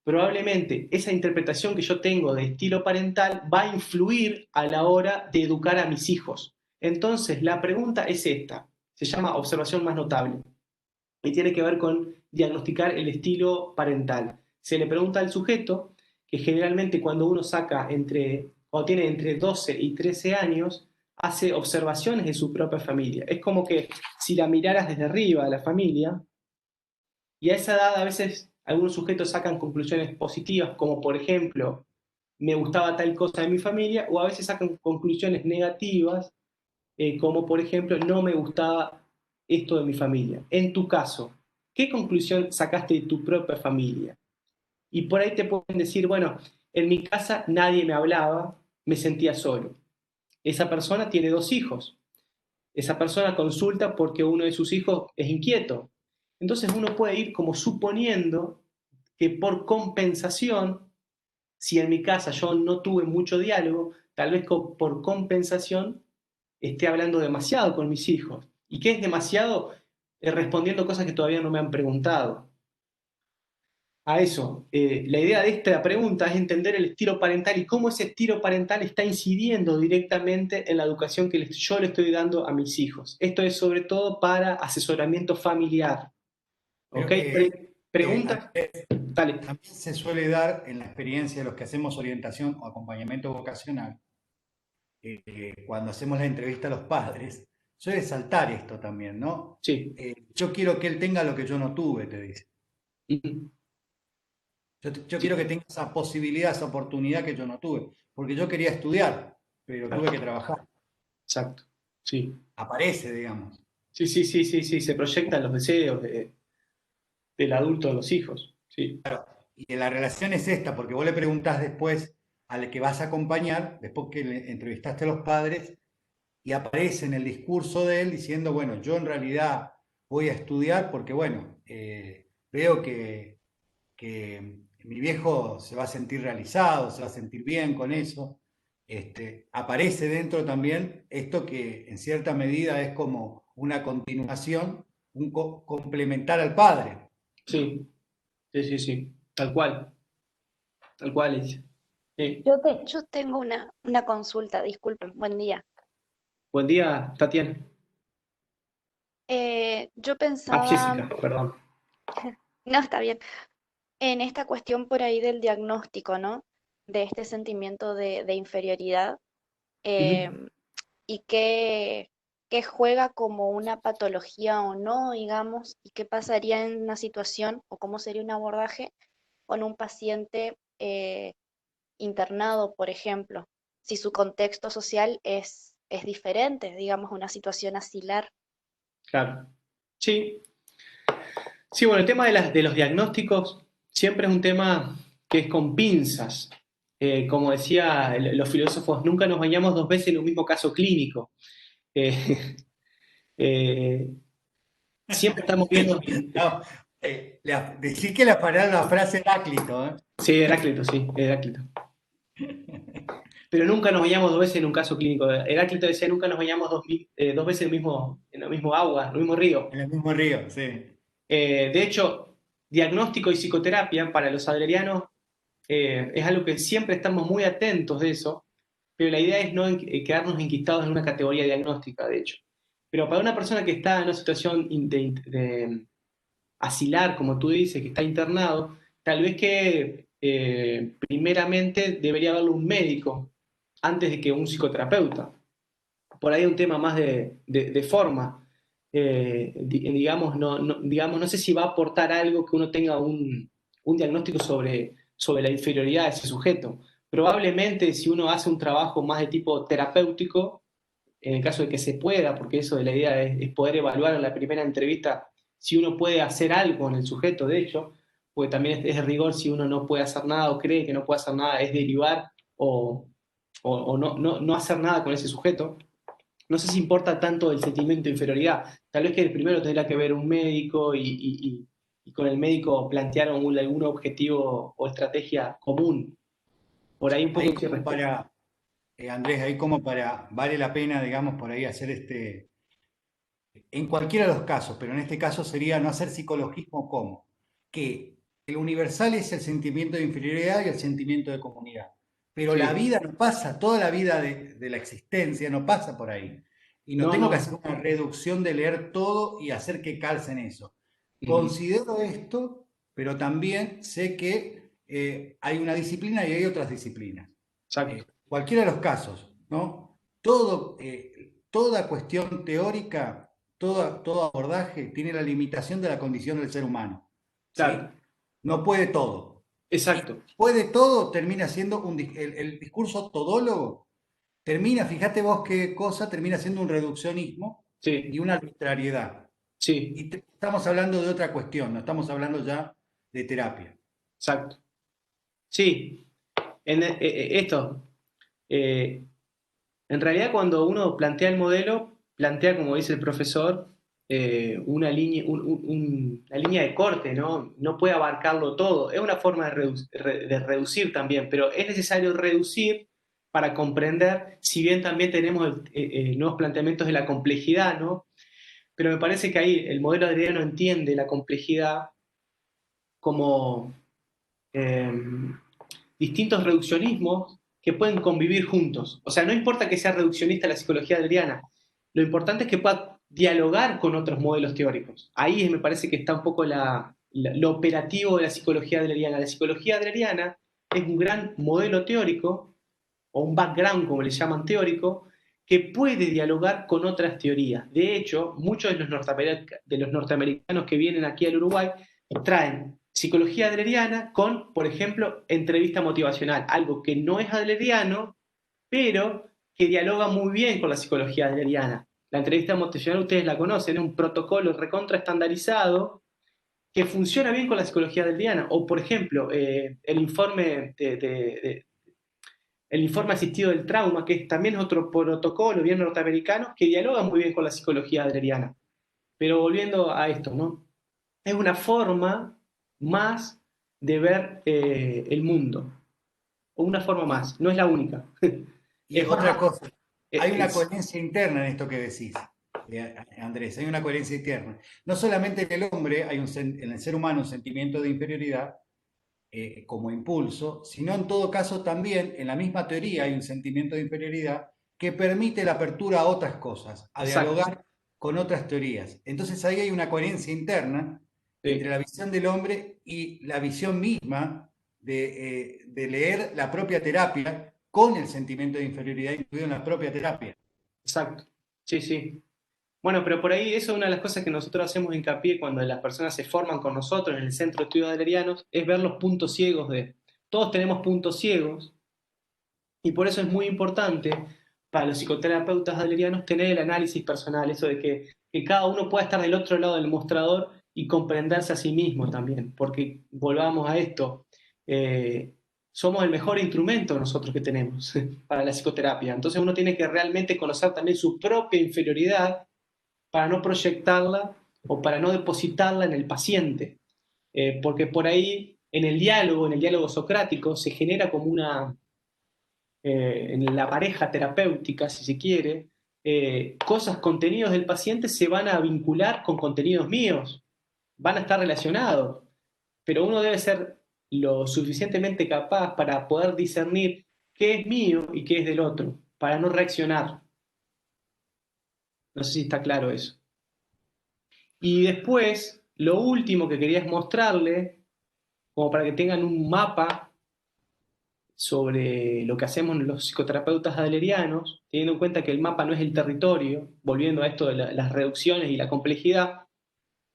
Probablemente esa interpretación que yo tengo de estilo parental va a influir a la hora de educar a mis hijos. Entonces, la pregunta es esta, se llama observación más notable, y tiene que ver con diagnosticar el estilo parental. Se le pregunta al sujeto, que generalmente cuando uno o tiene entre 12 y 13 años, hace observaciones de su propia familia. Es como que si la miraras desde arriba de la familia, y a esa edad a veces algunos sujetos sacan conclusiones positivas, como por ejemplo, me gustaba tal cosa de mi familia, o a veces sacan conclusiones negativas, como por ejemplo, no me gustaba esto de mi familia. En tu caso, ¿qué conclusión sacaste de tu propia familia? Y por ahí te pueden decir, bueno, en mi casa nadie me hablaba, me sentía solo. Esa persona tiene 2 hijos. Esa persona consulta porque uno de sus hijos es inquieto. Entonces uno puede ir como suponiendo que por compensación, si en mi casa yo no tuve mucho diálogo, tal vez por compensación esté hablando demasiado con mis hijos. ¿Y qué es demasiado? Respondiendo cosas que todavía no me han preguntado. A eso, la idea de esta pregunta es entender el estilo parental y cómo ese estilo parental está incidiendo directamente en la educación que yo le estoy dando a mis hijos. Esto es sobre todo para asesoramiento familiar. Creo ¿Ok? que ¿Preguntas? Dale. también se suele dar en la experiencia de los que hacemos orientación o acompañamiento vocacional, cuando hacemos la entrevista a los padres, suele saltar esto también, ¿no? Sí. Yo quiero que él tenga lo que yo no tuve, te dice. Yo quiero que tenga esa posibilidad, esa oportunidad que yo no tuve, porque yo quería estudiar, pero tuve que trabajar. Exacto. Sí. Aparece, digamos. Sí, sí, sí, sí, sí. Se proyectan los deseos del adulto en los hijos. Sí. Y la relación es esta, porque vos le preguntás después al que vas a acompañar, después que le entrevistaste a los padres, y aparece en el discurso de él diciendo, bueno, yo en realidad voy a estudiar porque, bueno, veo que mi viejo se va a sentir realizado, se va a sentir bien con eso. Aparece dentro también esto que en cierta medida es como una continuación, un complementar al padre. Sí, sí, sí, sí. Tal cual. Tal cual es. Sí. Yo tengo una consulta, disculpen, buen día. Buen día, Tatiana. Yo Ah, pensaba, Jessica, perdón. no, está bien, en esta cuestión por ahí del diagnóstico, ¿no? De este sentimiento de inferioridad eh, Ujú. y qué juega como una patología o no, digamos, y qué pasaría en una situación o cómo sería un abordaje con un paciente internado, por ejemplo, si su contexto social es diferente, digamos, una situación asilar. Claro. Sí. Sí, bueno, el tema de los diagnósticos siempre es un tema que es con pinzas. como decía los filósofos, nunca nos bañamos dos veces en un mismo caso clínico. Eh, eh, siempre estamos viendo... No, decí que la frase Heráclito, ¿eh? Sí, Heráclito, sí, Heráclito. Pero nunca nos bañamos dos veces en un caso clínico. Heráclito decía, nunca nos bañamos dos veces en el mismo agua, en el mismo río. En el mismo río, sí. De hecho, diagnóstico y psicoterapia para los adlerianos es algo que siempre estamos muy atentos de eso, pero la idea es no quedarnos enquistados en una categoría diagnóstica, de hecho. Pero para una persona que está en una situación de asilar, como tú dices, que está internado, tal vez que primeramente debería verlo un médico antes de que un psicoterapeuta. Por ahí un tema más de forma. Digamos, digamos, no sé si va a aportar algo que uno tenga un diagnóstico sobre la inferioridad de ese sujeto. Probablemente si uno hace un trabajo más de tipo terapéutico, en el caso de que se pueda, porque eso de la idea es poder evaluar en la primera entrevista si uno puede hacer algo en el sujeto, de hecho, porque también es de rigor si uno no puede hacer nada o cree que no puede hacer nada, es derivar o no hacer nada con ese sujeto. No sé si importa tanto el sentimiento de inferioridad. Tal vez que el primero tendrá que ver un médico y con el médico plantear algún objetivo o estrategia común. Por ahí un poco Ahí que como para, Andrés, ahí como para, vale la pena, digamos, por ahí hacer en cualquiera de los casos, pero en este caso sería no hacer psicologismo como, que el universal es el sentimiento de inferioridad y el sentimiento de comunidad. Pero la sí. vida no pasa, toda la vida de la existencia no pasa por ahí. Y no No, tengo que no. hacer una reducción de leer todo y hacer que calce en eso. Ujú. Considero esto, pero también sé que hay una disciplina y hay otras disciplinas. Exacto. Cualquiera de los casos, ¿no? Toda cuestión teórica, todo abordaje tiene la limitación de la condición del ser humano, ¿sí? Claro. No puede todo. Y Exacto. puede todo termina siendo el discurso todólogo, termina, fíjate vos qué cosa, termina siendo un reduccionismo y Sí, una arbitrariedad. sí, Y estamos hablando de otra cuestión, no estamos hablando ya de terapia. exacto. Sí, esto. eh, en realidad, cuando uno plantea el modelo, plantea, como dice el profesor, una línea, una línea de corte, ¿no? No puede abarcarlo todo. Es una forma de reducir también, pero es necesario reducir para comprender, si bien también tenemos nuevos planteamientos de la complejidad, ¿no? Pero me parece que ahí el modelo adriano entiende la complejidad como eh, distintos reduccionismos que pueden convivir juntos. O sea, no importa que sea reduccionista la psicología adleriana, lo importante es que pueda dialogar con otros modelos teóricos. Ahí me parece que está un poco lo operativo de la psicología adleriana. La psicología adleriana es un gran modelo teórico, o un background, como le llaman teórico, que puede dialogar con otras teorías. De hecho, muchos de los norteamericanos que vienen aquí al Uruguay traen psicología adleriana con, por ejemplo, entrevista motivacional, algo que no es adleriano, pero que dialoga muy bien con la psicología adleriana. La entrevista motivacional ustedes la conocen, es un protocolo recontra estandarizado que funciona bien con la psicología adleriana. O, por ejemplo, el informe asistido del trauma, que también es otro protocolo bien norteamericano, que dialoga muy bien con la psicología adleriana. Pero volviendo a esto, ¿no? Es una forma más de ver el mundo, o una forma más, no es la única. Y Es otra más, cosa, hay una es, coherencia interna en esto que decís, Andrés, hay una coherencia interna. No solamente en el hombre hay en el ser humano un sentimiento de inferioridad como impulso, sino en todo caso también en la misma teoría hay un sentimiento de inferioridad que permite la apertura a otras cosas, a exacto, dialogar con otras teorías. Entonces ahí hay una coherencia interna entre sí, la visión del hombre y la visión misma de leer la propia terapia con el sentimiento de inferioridad incluido en la propia terapia. exacto, sí, sí. Bueno, pero por ahí eso es una de las cosas que nosotros hacemos hincapié cuando las personas se forman con nosotros en el Centro de Estudios Adlerianos, es ver los puntos ciegos de... Todos tenemos puntos ciegos y por eso es muy importante para los psicoterapeutas adlerianos tener el análisis personal, eso de que cada uno pueda estar del otro lado del mostrador y comprenderse a sí mismo también, porque volvamos a esto, eh, somos el mejor instrumento nosotros que tenemos para la psicoterapia. Entonces uno tiene que realmente conocer también su propia inferioridad para no proyectarla o para no depositarla en el paciente. Porque por ahí, en el diálogo socrático, se genera como en la pareja terapéutica, si se quiere, contenidos del paciente se van a vincular con contenidos míos, van a estar relacionados, pero uno debe ser lo suficientemente capaz para poder discernir qué es mío y qué es del otro, para no reaccionar. No sé si está claro eso. Y después, lo último que quería es mostrarle, como para que tengan un mapa sobre lo que hacemos los psicoterapeutas adlerianos, teniendo en cuenta que el mapa no es el territorio, volviendo a esto de las reducciones y la complejidad,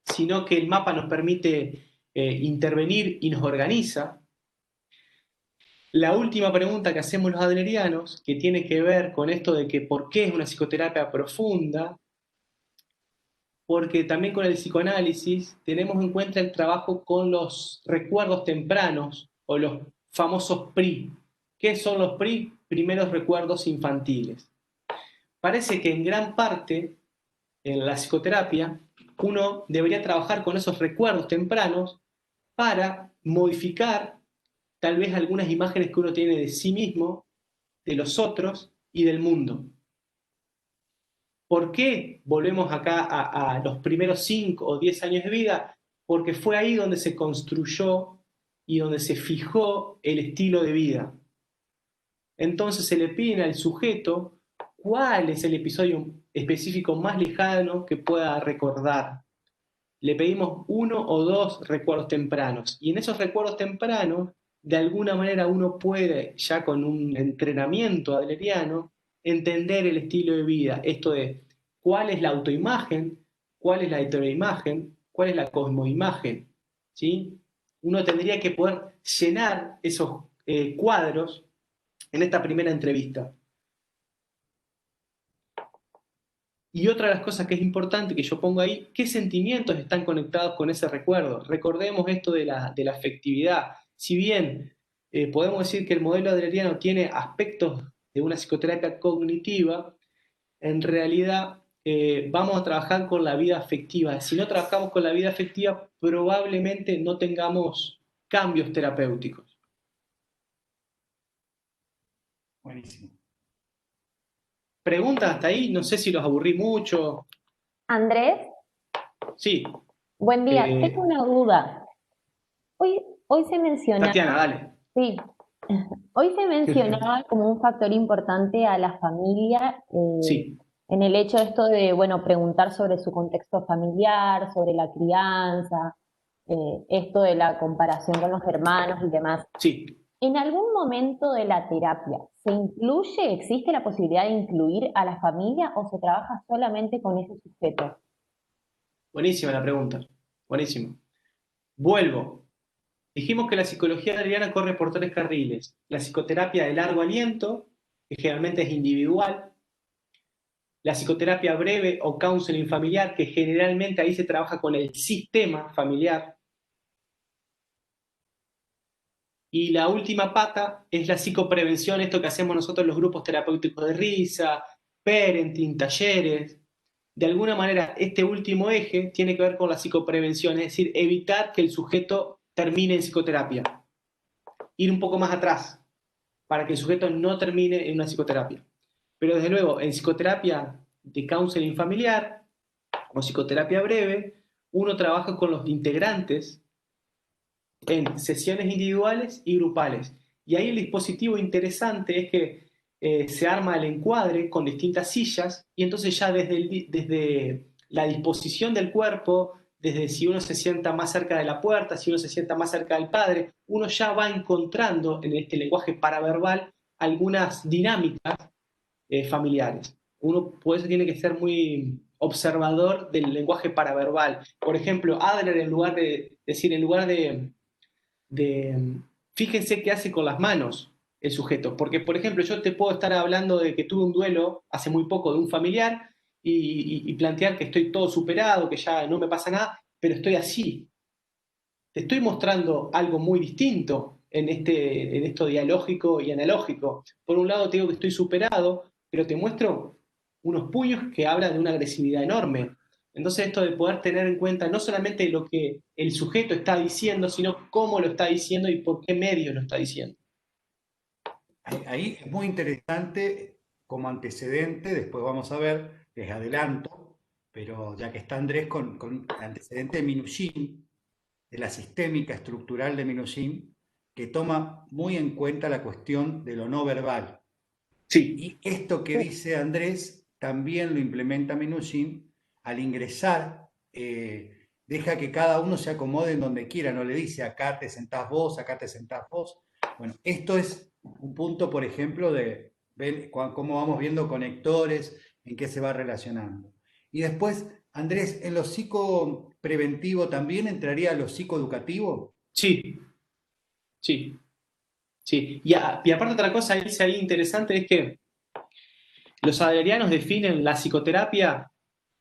sino que el mapa nos permite intervenir y nos organiza. La última pregunta que hacemos los adlerianos, que tiene que ver con esto de que por qué es una psicoterapia profunda, porque también con el psicoanálisis tenemos en cuenta el trabajo con los recuerdos tempranos o los famosos PRI. ¿Qué son los PRI? Primeros recuerdos infantiles. Parece que en gran parte en la psicoterapia uno debería trabajar con esos recuerdos tempranos para modificar tal vez algunas imágenes que uno tiene de sí mismo, de los otros y del mundo. ¿Por qué volvemos acá a los primeros 5 o 10 años de vida? Porque fue ahí donde se construyó y donde se fijó el estilo de vida. Entonces se le pide al sujeto cuál es el episodio específico más lejano que pueda recordar. Le pedimos 1 o 2 recuerdos tempranos. Y en esos recuerdos tempranos, de alguna manera uno puede, ya con un entrenamiento adleriano, entender el estilo de vida. Esto de cuál es la autoimagen, cuál es la heteroimagen, cuál es la cosmoimagen. ¿Sí? Uno tendría que poder llenar esos cuadros en esta primera entrevista. Y otra de las cosas que es importante que yo pongo ahí, ¿qué sentimientos están conectados con ese recuerdo? Recordemos esto de la afectividad. Si bien podemos decir que el modelo adleriano tiene aspectos de una psicoterapia cognitiva, en realidad vamos a trabajar con la vida afectiva. Si no trabajamos con la vida afectiva, probablemente no tengamos cambios terapéuticos. Buenísimo. ¿Preguntas hasta ahí? No sé si los aburrí mucho. Andrés, Sí. buen día. Tengo una duda. Hoy se mencionaba, Tatiana, dale. sí, hoy se mencionaba como un factor importante a la familia Sí. en el hecho de esto de, bueno, preguntar sobre su contexto familiar, sobre la crianza, esto de la comparación con los hermanos y demás. Sí. ¿En algún momento de la terapia existe la posibilidad de incluir a la familia o se trabaja solamente con ese sujeto? Buenísima la pregunta. Buenísimo. Vuelvo. Dijimos que la psicología adleriana corre por 3 carriles. La psicoterapia de largo aliento, que generalmente es individual. La psicoterapia breve o counseling familiar, que generalmente ahí se trabaja con el sistema familiar. Y la última pata es la psicoprevención, esto que hacemos nosotros en los grupos terapéuticos de risa, parenting, talleres. De alguna manera, este último eje tiene que ver con la psicoprevención, es decir, evitar que el sujeto termine en psicoterapia. Ir un poco más atrás, para que el sujeto no termine en una psicoterapia. Pero desde luego, en psicoterapia de counseling familiar o psicoterapia breve, uno trabaja con los integrantes en sesiones individuales y grupales. Y ahí el dispositivo interesante es que se arma el encuadre con distintas sillas y entonces ya desde la disposición del cuerpo, desde si uno se sienta más cerca de la puerta, si uno se sienta más cerca del padre, uno ya va encontrando en este lenguaje paraverbal algunas dinámicas familiares. Uno por eso tiene que ser muy observador del lenguaje paraverbal. Por ejemplo, Adler en lugar de fíjense qué hace con las manos el sujeto. Porque, por ejemplo, yo te puedo estar hablando de que tuve un duelo hace muy poco de un familiar y plantear que estoy todo superado, que ya no me pasa nada, pero estoy así. Te estoy mostrando algo muy distinto. en esto dialógico y analógico. Por un lado te digo que estoy superado, pero te muestro unos puños que hablan de una agresividad enorme. Entonces esto de poder tener en cuenta no solamente lo que el sujeto está diciendo, sino cómo lo está diciendo y por qué medio lo está diciendo. Ahí es muy interesante como antecedente, después vamos a ver, les adelanto, pero ya que está Andrés con el antecedente de Minuchin, de la sistémica estructural de Minuchin, que toma muy en cuenta la cuestión de lo no verbal. Sí. Y esto que dice Andrés también lo implementa Minuchin al ingresar, deja que cada uno se acomode en donde quiera, no le dice acá te sentás vos, acá te sentás vos. Bueno, esto es un punto, por ejemplo, de ver cómo vamos viendo conectores, en qué se va relacionando. Y después, Andrés, en lo psicopreventivo también entraría lo psicoeducativo. Sí, sí, sí. Y aparte otra cosa ahí interesante es que los adlerianos definen la psicoterapia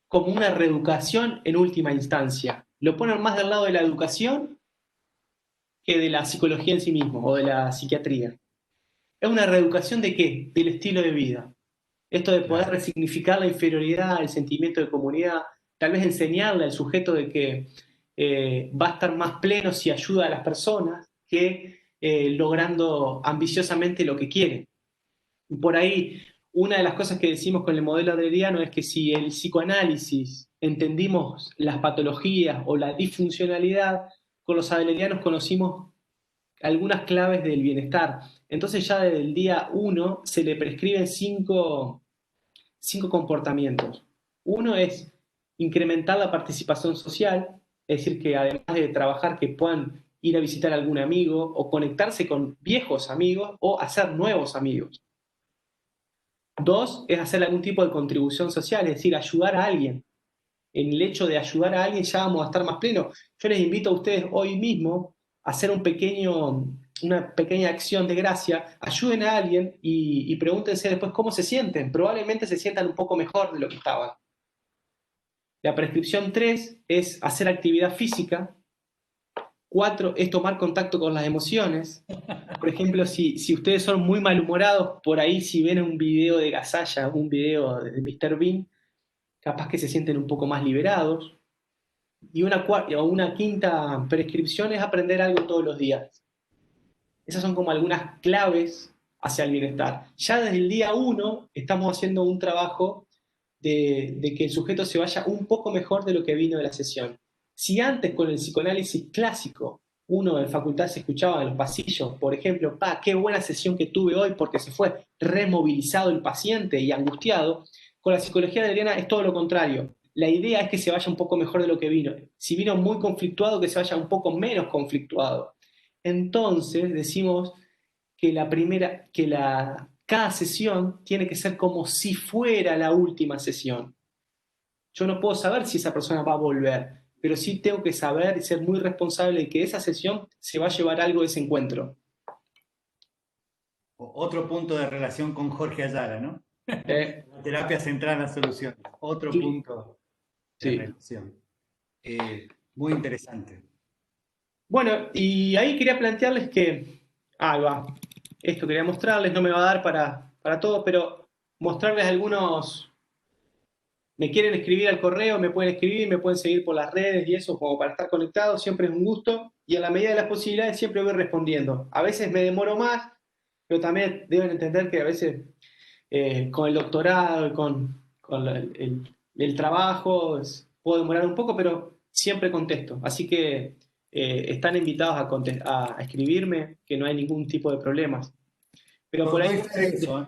como una reeducación en última instancia. Lo ponen más del lado de la educación que de la psicología en sí mismo o de la psiquiatría. ¿Es una reeducación de qué? Del estilo de vida. Esto de poder resignificar la inferioridad, el sentimiento de comunidad, tal vez enseñarle al sujeto de que va a estar más pleno si ayuda a las personas que logrando ambiciosamente lo que quiere. Y por ahí, una de las cosas que decimos con el modelo adleriano es que si el psicoanálisis entendimos las patologías o la disfuncionalidad, con los adlerianos conocimos algunas claves del bienestar. Entonces ya desde el día 1 se le prescriben cinco comportamientos. Uno es incrementar la participación social, es decir, que además de trabajar que puedan ir a visitar a algún amigo o conectarse con viejos amigos o hacer nuevos amigos. Dos, es hacer algún tipo de contribución social, es decir, ayudar a alguien. En el hecho de ayudar a alguien ya vamos a estar más plenos. Yo les invito a ustedes hoy mismo a hacer una pequeña acción de gracia, ayuden a alguien y pregúntense después cómo se sienten. Probablemente se sientan un poco mejor de lo que estaban. La prescripción 3 es hacer actividad física. 4 es tomar contacto con las emociones. Por ejemplo, si ustedes son muy malhumorados, por ahí si ven un video de Gasalla, un video de Mr. Bean, capaz que se sienten un poco más liberados. Y una quinta prescripción es aprender algo todos los días. Esas son como algunas claves hacia el bienestar. Ya desde el día 1 estamos haciendo un trabajo de que el sujeto se vaya un poco mejor de lo que vino de la sesión. Si antes con el psicoanálisis clásico uno en facultad se escuchaba en los pasillos, por ejemplo, qué buena sesión que tuve hoy porque se fue removilizado el paciente y angustiado, con la psicología adleriana es todo lo contrario. La idea es que se vaya un poco mejor de lo que vino. Si vino muy conflictuado, que se vaya un poco menos conflictuado. Entonces decimos que cada sesión tiene que ser como si fuera la última sesión. Yo no puedo saber si esa persona va a volver, pero sí tengo que saber y ser muy responsable de que esa sesión se va a llevar algo de ese encuentro. Otro punto de relación con Jorge Ayala, ¿no? La terapia centrada en la solución. Otro punto de relación. Muy interesante. Bueno, y ahí quería plantearles que, esto quería mostrarles, no me va a dar para todo, pero mostrarles algunos. Me quieren escribir al correo, me pueden escribir, me pueden seguir por las redes y eso, como para estar conectados, siempre es un gusto. Y a la medida de las posibilidades siempre voy respondiendo. A veces me demoro más, pero también deben entender que a veces con el doctorado y con el trabajo puedo demorar un poco, pero siempre contesto. Así que están invitados a escribirme, que no hay ningún tipo de problemas. Pero por ahí...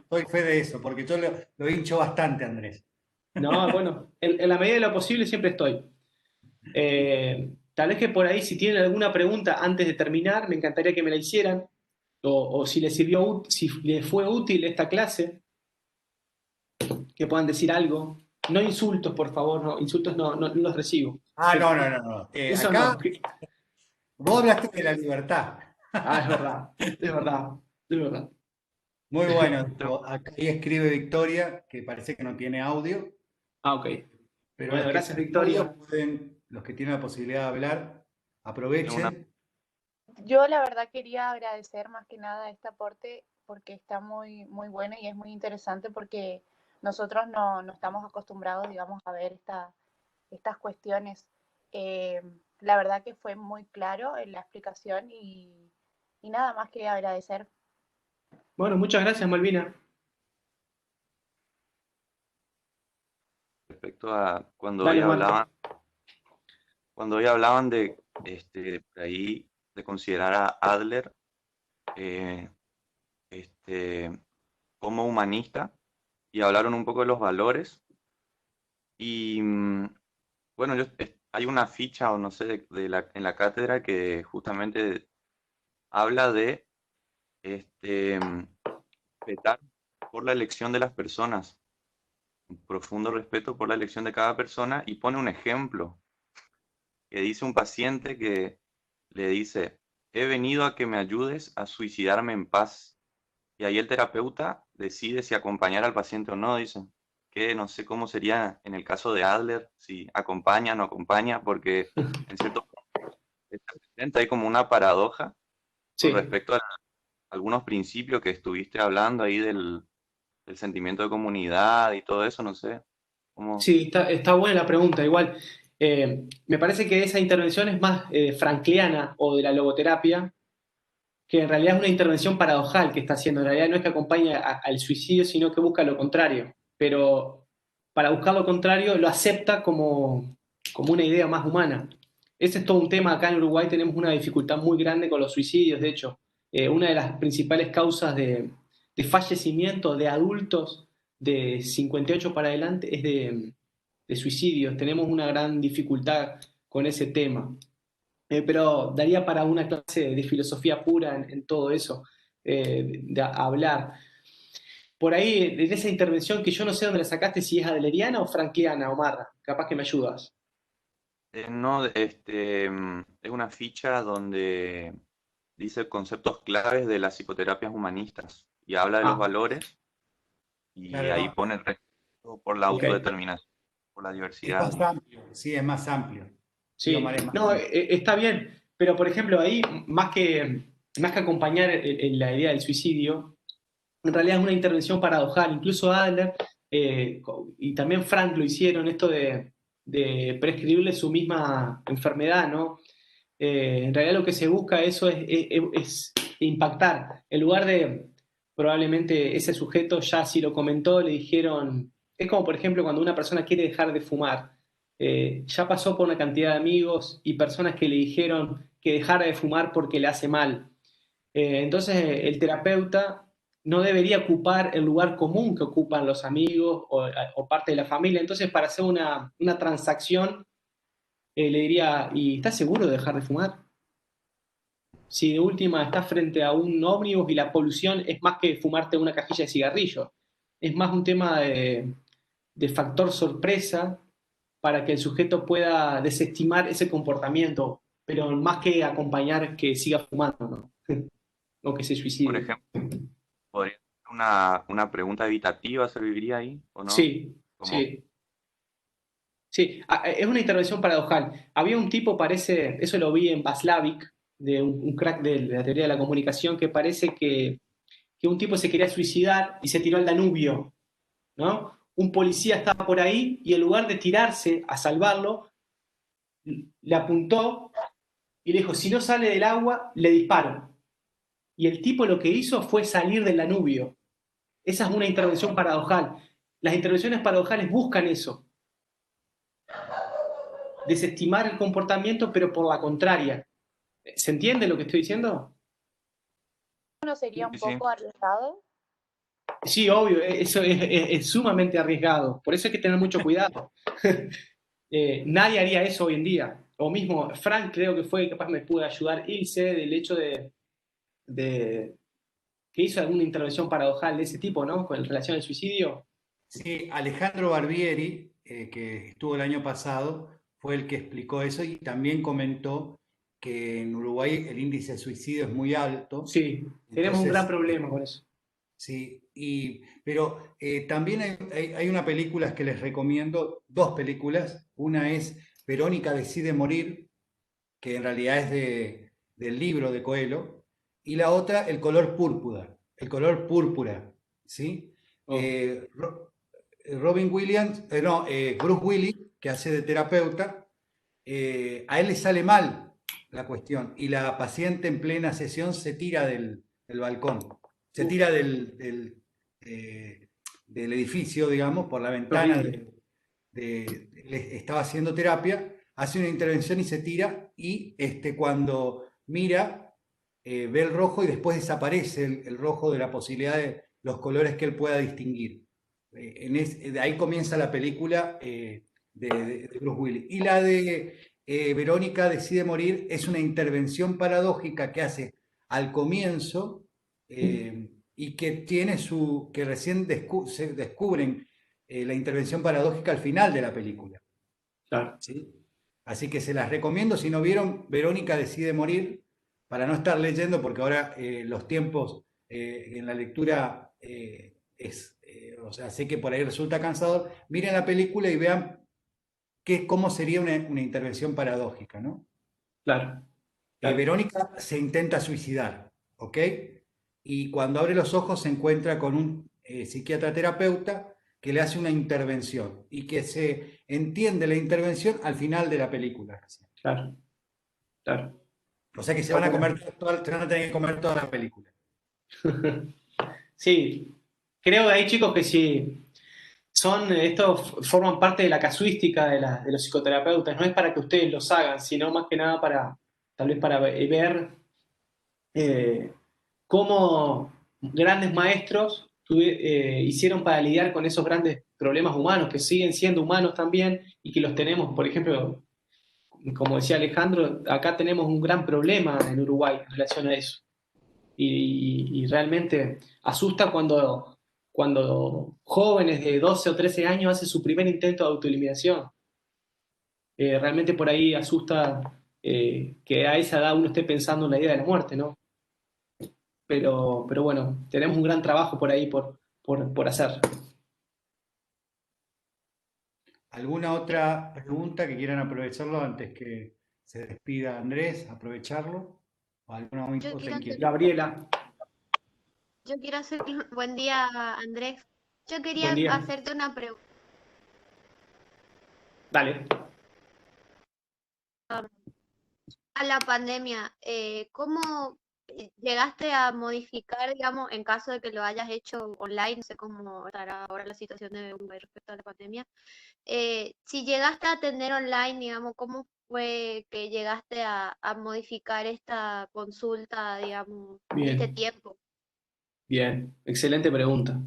Doy fe de eso, porque yo lo hincho bastante, Andrés. No, bueno, en la medida de lo posible siempre estoy. Tal vez que por ahí, si tienen alguna pregunta antes de terminar, me encantaría que me la hicieran. O si les sirvió, si les fue útil esta clase, que puedan decir algo. No insultos, por favor, no, insultos no los recibo. No. Eso acá, no. vos hablaste de la libertad. Es verdad, es verdad, es verdad. Muy bueno. Acá escribe Victoria, que parece que no tiene audio. Ok. Pero Bueno, gracias, Victoria. Los que tienen la posibilidad de hablar, aprovechen. Yo la verdad quería agradecer más que nada este aporte porque está muy, muy bueno y es muy interesante porque nosotros no estamos acostumbrados, digamos, a ver estas cuestiones. Eh, la verdad que fue muy claro en la explicación y nada más quería agradecer. Bueno, muchas gracias, Malvina. Respecto a Dale, Omar. cuando hoy hablaban por ahí, de considerar a Adler eh, este, como humanista y hablaron un poco de los valores. Y bueno, hay una ficha o no sé en la cátedra que justamente habla de respetar por la elección de las personas, un profundo respeto por la elección de cada persona y pone un ejemplo que dice un paciente que le dice, he venido a que me ayudes a suicidarme en paz. Y ahí el terapeuta decide si acompañar al paciente o no, dice. Que no sé cómo sería en el caso de Adler, si acompaña o no acompaña, porque en cierto momento hay como una paradoja con Sí, respecto a algunos principios que estuviste hablando ahí del sentimiento de comunidad y todo eso, no sé. ¿Cómo? sí, está buena la pregunta. Igual, me parece que esa intervención es más frankliana o de la logoterapia, que en realidad es una intervención paradojal que está haciendo. En realidad no es que acompañe al suicidio, sino que busca lo contrario. Pero para buscar lo contrario lo acepta como una idea más humana. Ese es todo un tema. Acá en Uruguay tenemos una dificultad muy grande con los suicidios. De hecho, una de las principales causas de fallecimiento de adultos de 58 para adelante es de suicidios. Tenemos una gran dificultad con ese tema. Pero daría para una clase de filosofía pura en todo eso, de hablar. Por ahí, en esa intervención que yo no sé dónde la sacaste, si es adleriana o frankliana, Omar, capaz que me ayudas. No, es una ficha donde dice conceptos claves de las psicoterapias humanistas y habla de los Ah, valores y ahí Claro, pone el respeto por la ok. autodeterminación, por la es diversidad. más amplio, sí, es más amplio. Sí, Sí, Omar, es más no, amplio. está bien, pero por ejemplo, ahí, más que acompañar en la idea del suicidio, en realidad es una intervención paradojal. Incluso Adler y también Frank lo hicieron, esto de prescribirle su misma enfermedad, ¿no? En realidad lo que se busca eso es impactar. En lugar de probablemente ese sujeto ya si lo comentó, le dijeron, es como por ejemplo cuando una persona quiere dejar de fumar, ya pasó por una cantidad de amigos y personas que le dijeron que dejara de fumar porque le hace mal. Entonces el terapeuta no debería ocupar el lugar común que ocupan los amigos o parte de la familia. Entonces para hacer una transacción le diría, ¿y estás seguro de dejar de fumar? Si de última estás frente a un ómnibus y la polución es más que fumarte una cajilla de cigarrillo, es más un tema de factor sorpresa para que el sujeto pueda desestimar ese comportamiento, pero más que acompañar que siga fumando, ¿no? O que se Por suicide. ejemplo, podría ser una pregunta evitativa, ¿serviría ahí o no? Sí, Como, sí. Sí, es una intervención paradojal. Había un tipo, parece, eso lo vi en Václavic, de un crack de la teoría de la comunicación, que parece que un tipo se quería suicidar y se tiró al Danubio, ¿no? Un policía estaba por ahí y en lugar de tirarse a salvarlo, le apuntó y le dijo, si no sale del agua, le disparo. Y el tipo lo que hizo fue salir del Danubio. Esa es una intervención paradojal. Las intervenciones paradojales buscan eso, desestimar el comportamiento, pero por la contraria. ¿Se entiende lo que estoy diciendo? ¿No sería un sí, sí. poco arriesgado? Sí, obvio, eso es sumamente arriesgado. Por eso hay que tener mucho cuidado. Nadie haría eso hoy en día. O mismo, Frank creo que fue, capaz me pudo ayudar, Ilse, del hecho de que hizo alguna intervención paradojal de ese tipo, ¿no? Con relación al suicidio. Sí, Alejandro Barbieri, que estuvo el año pasado, fue el que explicó eso y también comentó que en Uruguay el índice de suicidio es muy alto. Sí, tenemos un gran Entonces, problema con eso. sí, pero también hay una película que les recomiendo, dos películas. Una es Verónica decide morir, que en realidad es del libro de Coelho, y la otra el color púrpura, ¿sí? Oh. Robin Williams, Bruce Willis, que hace de terapeuta, a él le sale mal la cuestión y la paciente en plena sesión se tira del balcón, se tira del edificio, digamos, por la ventana, estaba haciendo terapia, hace una intervención y se tira y cuando mira ve el rojo y después desaparece el rojo de la posibilidad de los colores que él pueda distinguir. De ahí comienza la película de Bruce Willis. Y la de Verónica decide morir es una intervención paradójica que hace al comienzo y que tiene que recién se descubren la intervención paradójica al final de la película. Claro. ¿Sí? Así que se las recomiendo. Si no vieron, Verónica decide morir, para no estar leyendo, porque ahora los tiempos en la lectura o sea, sé que por ahí resulta cansador. Miren la película y vean cómo sería una intervención paradójica, ¿no? Claro. Verónica se intenta suicidar, ¿ok? Y cuando abre los ojos se encuentra con un psiquiatra terapeuta que le hace una intervención y que se entiende la intervención al final de la película. Claro. O sea que se van a tener que comer toda la película. Sí, creo de ahí, chicos, que si estos forman parte de la casuística de los psicoterapeutas, no es para que ustedes los hagan, sino más que nada tal vez para ver cómo grandes maestros hicieron para lidiar con esos grandes problemas humanos, que siguen siendo humanos también, y que los tenemos, por ejemplo, como decía Alejandro, acá tenemos un gran problema en Uruguay en relación a eso. Y realmente asusta cuando jóvenes de 12 o 13 años hacen su primer intento de autoeliminación. Realmente por ahí asusta que a esa edad uno esté pensando en la idea de la muerte, ¿no? Pero bueno, tenemos un gran trabajo por ahí por hacer. ¿Alguna otra pregunta que quieran aprovecharlo antes que se despida Andrés? ¿Aprovecharlo? ¿O alguna cosa inquieta? Gabriela. Yo quiero hacer... Buen día, Andrés. Yo quería hacerte una pregunta. Dale. A la pandemia, ¿cómo llegaste a modificar, digamos, en caso de que lo hayas hecho online? No sé cómo estará ahora la situación de Uruguay respecto a la pandemia. Si llegaste a atender online, digamos, ¿cómo fue que llegaste a modificar esta consulta, digamos, este tiempo? Bien, excelente pregunta.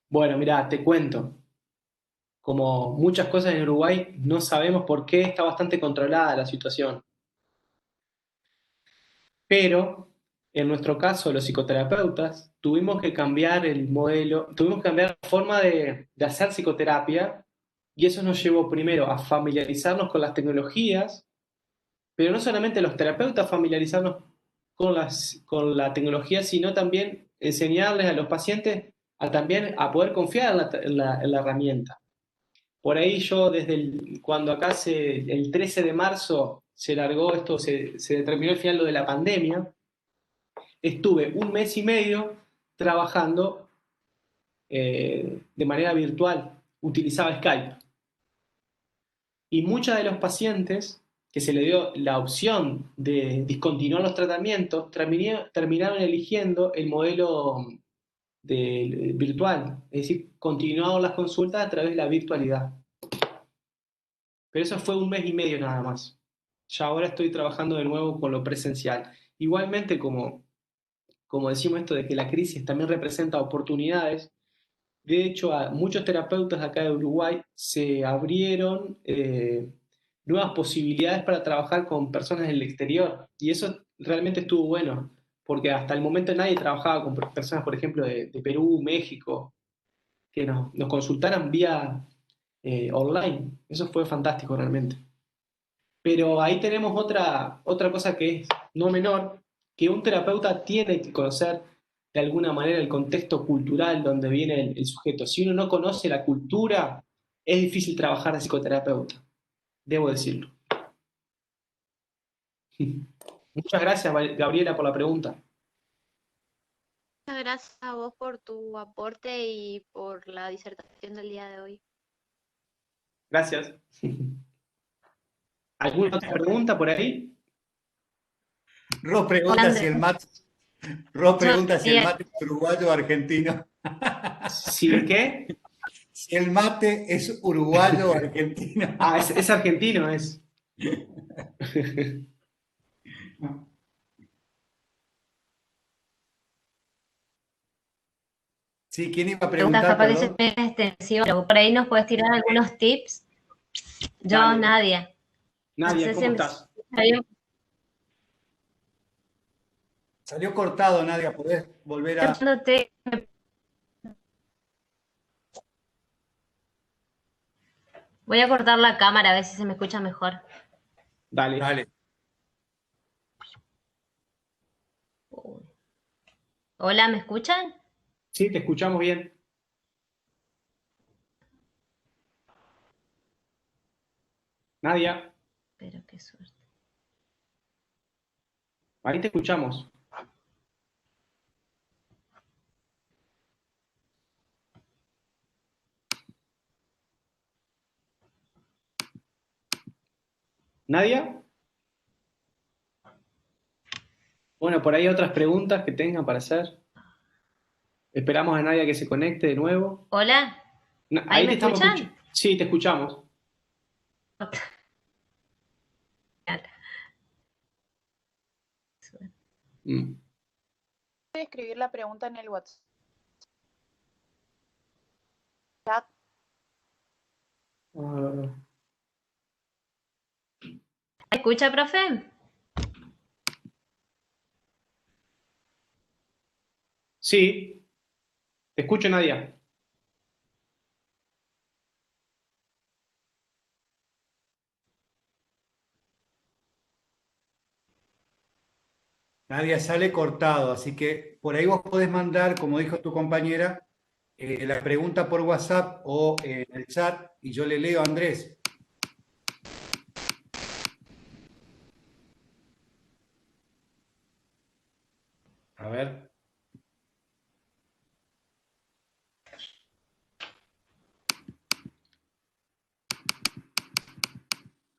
Bueno, mira, te cuento. Como muchas cosas en Uruguay, no sabemos por qué está bastante controlada la situación. Pero, en nuestro caso, los psicoterapeutas, tuvimos que cambiar el modelo, tuvimos que cambiar la forma de hacer psicoterapia, y eso nos llevó primero a familiarizarnos con las tecnologías, pero no solamente los terapeutas familiarizarnos con la tecnología, sino también enseñarles a los pacientes también a poder confiar en la herramienta. Por ahí yo, cuando acá el 13 de marzo se largó esto, se determinó el final de la pandemia, estuve 1 mes y medio trabajando de manera virtual, utilizaba Skype. Y muchos de los pacientes que se le dio la opción de discontinuar los tratamientos, terminaron eligiendo el modelo virtual, es decir, continuaron las consultas a través de la virtualidad. Pero eso fue 1 mes y medio nada más. Ya ahora estoy trabajando de nuevo con lo presencial. Igualmente, como decimos esto de que la crisis también representa oportunidades, de hecho a muchos terapeutas acá de Uruguay se abrieron nuevas posibilidades para trabajar con personas del exterior, y eso realmente estuvo bueno, porque hasta el momento nadie trabajaba con personas, por ejemplo, de Perú, México, que nos consultaran vía online. Eso fue fantástico realmente. Pero ahí tenemos otra cosa que es no menor, que un terapeuta tiene que conocer de alguna manera el contexto cultural donde viene el sujeto. Si uno no conoce la cultura, es difícil trabajar de psicoterapeuta, debo decirlo. Muchas gracias, Gabriela, por la pregunta. Muchas gracias a vos por tu aporte y por la disertación del día de hoy. Gracias. ¿Alguna otra pregunta por ahí? Ros pregunta si el mate, Ros pregunta si el Bien. mate es uruguayo o argentino. ¿Sí el qué? Si el mate es uruguayo o argentino. Ah, es argentino, es. Sí, ¿quién iba a Preguntas preguntar, capaz que se perdón? ven extensivas, pero por ahí nos puedes tirar algunos tips. Yo, Dale. Nadia. Nadia, No sé ¿cómo si me estás? escucha bien. Salió cortado, Nadia, ¿podés volver a...? Escuchándote. Voy a cortar la cámara a ver si se me escucha mejor. Dale. Dale. Hola, ¿me escuchan? Sí, te escuchamos bien. Nadia, Pero qué suerte. ahí te escuchamos. ¿Nadia? Bueno, por ahí otras preguntas que tengan para hacer. Esperamos a Nadia que se conecte de nuevo. Hola, Ahí ¿ahí me te estamos escuchan? escuchando. Sí, te escuchamos. Mm. Voy a escribir la pregunta en el WhatsApp. Ah, ¿Me escucha, profe? sí, te escucho, Nadia. Nadia sale cortado, así que por ahí vos podés mandar, como dijo tu compañera, la pregunta por WhatsApp o en el chat y yo le leo a Andrés. A ver.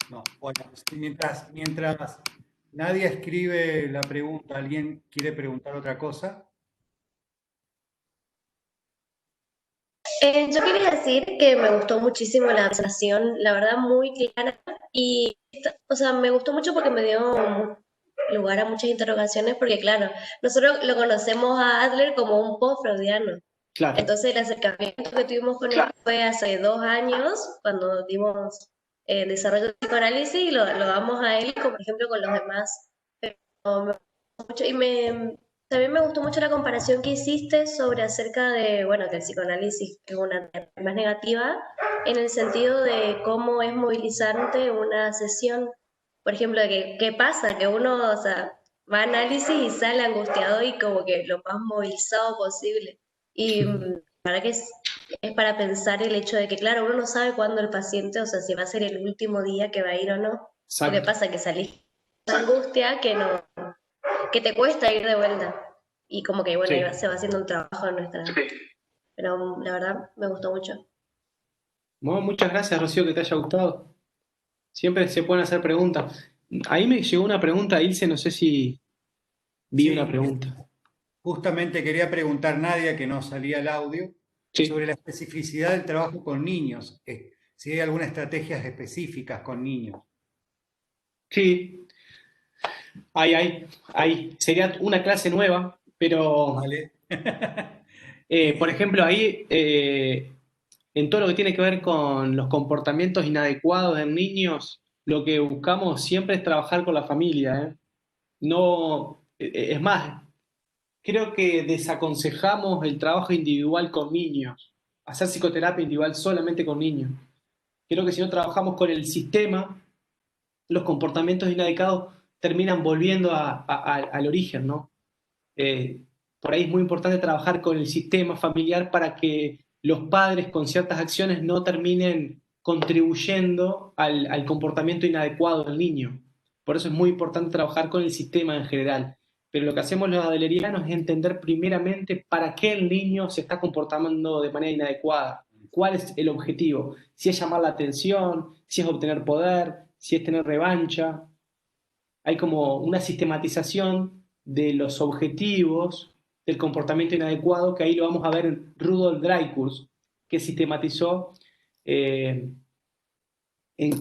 No, bueno, mientras Nadia escribe la pregunta, ¿alguien quiere preguntar otra cosa? Yo quería decir que me gustó muchísimo la presentación, la verdad muy clara y, o sea, me gustó mucho porque me dio lugar a muchas interrogaciones porque, claro, nosotros lo conocemos a Adler como un post-freudiano. Claro. Entonces el acercamiento que tuvimos con él fue hace 2 años, cuando dimos desarrollo de psicoanálisis y lo damos a él, como por ejemplo con los demás. Pero me gustó mucho y también me gustó mucho la comparación que hiciste sobre acerca de, bueno, que el psicoanálisis es una terapia más negativa, en el sentido de cómo es movilizante una sesión. Por ejemplo, de que, ¿qué pasa? Que uno, o sea, va a análisis y sale angustiado y como que lo más movilizado posible. Y para que es para pensar el hecho de que, claro, uno no sabe cuándo el paciente, o sea, si va a ser el último día que va a ir o no. Lo que Exacto. pasa es que salís con angustia que te cuesta ir de vuelta. Y como que, bueno, Sí. se va haciendo un trabajo en nuestra... Pero la verdad, me gustó mucho. Bueno, muchas gracias, Rocío, que te haya gustado. Siempre se pueden hacer preguntas. Ahí me llegó una pregunta, Ilse, no sé si vi una Sí, pregunta. justamente quería preguntar, Nadia, que no salía el audio, Sí. sobre la especificidad del trabajo con niños, si hay algunas estrategias específicas con niños. Sí, hay. Sería una clase nueva, pero ¿Vale? por ejemplo, ahí en todo lo que tiene que ver con los comportamientos inadecuados en niños, lo que buscamos siempre es trabajar con la familia, ¿eh? No, es más, creo que desaconsejamos el trabajo individual con niños, hacer psicoterapia individual solamente con niños. Creo que si no trabajamos con el sistema, los comportamientos inadecuados terminan volviendo al origen, ¿no? Por ahí es muy importante trabajar con el sistema familiar para que los padres con ciertas acciones no terminen contribuyendo al comportamiento inadecuado del niño. Por eso es muy importante trabajar con el sistema en general. Pero lo que hacemos los adlerianos es entender primeramente para qué el niño se está comportando de manera inadecuada, cuál es el objetivo, si es llamar la atención, si es obtener poder, si es tener revancha. Hay como una sistematización de los objetivos del comportamiento inadecuado, que ahí lo vamos a ver en Rudolf Dreikurs, que sistematizó en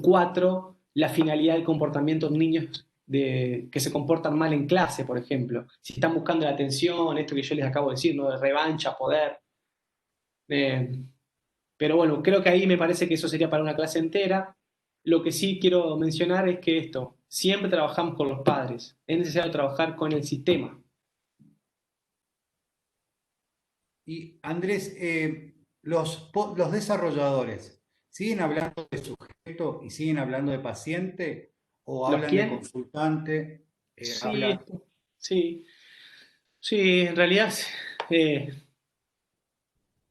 4 la finalidad del comportamiento de niños que se comportan mal en clase, por ejemplo. Si están buscando la atención, esto que yo les acabo de decir, ¿no? De revancha, poder. Pero bueno, creo que ahí me parece que eso sería para una clase entera. Lo que sí quiero mencionar es que siempre trabajamos con los padres. Es necesario trabajar con el sistema. Y Andrés, los desarrolladores, ¿siguen hablando de sujeto y siguen hablando de paciente? ¿O ¿Los hablan de quién? consultante? Sí, en realidad,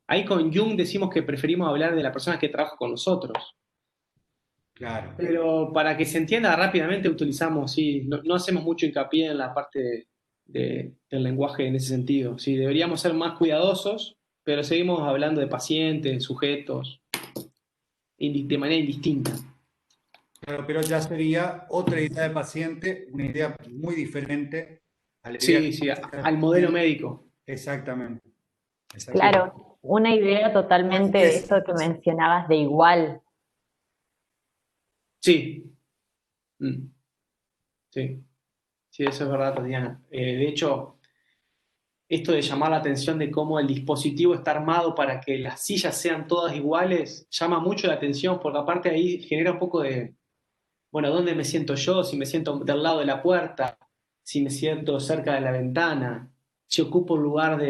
ahí con Jung decimos que preferimos hablar de la persona que trabaja con nosotros. Claro. Pero para que se entienda rápidamente utilizamos, sí, no hacemos mucho hincapié en la parte del lenguaje en ese sentido. Sí, deberíamos ser más cuidadosos, pero seguimos hablando de pacientes, sujetos, de manera indistinta. Claro, pero ya sería otra idea de paciente, una idea muy diferente a la idea Sí, al modelo médico. Exactamente. Claro, una idea totalmente de esto que mencionabas de igual. Sí. Sí, eso es verdad, Tatiana. De hecho, esto de llamar la atención de cómo el dispositivo está armado para que las sillas sean todas iguales, llama mucho la atención, porque aparte ahí genera un poco de, bueno, ¿dónde me siento yo? Si me siento del lado de la puerta, si me siento cerca de la ventana, si ocupo un lugar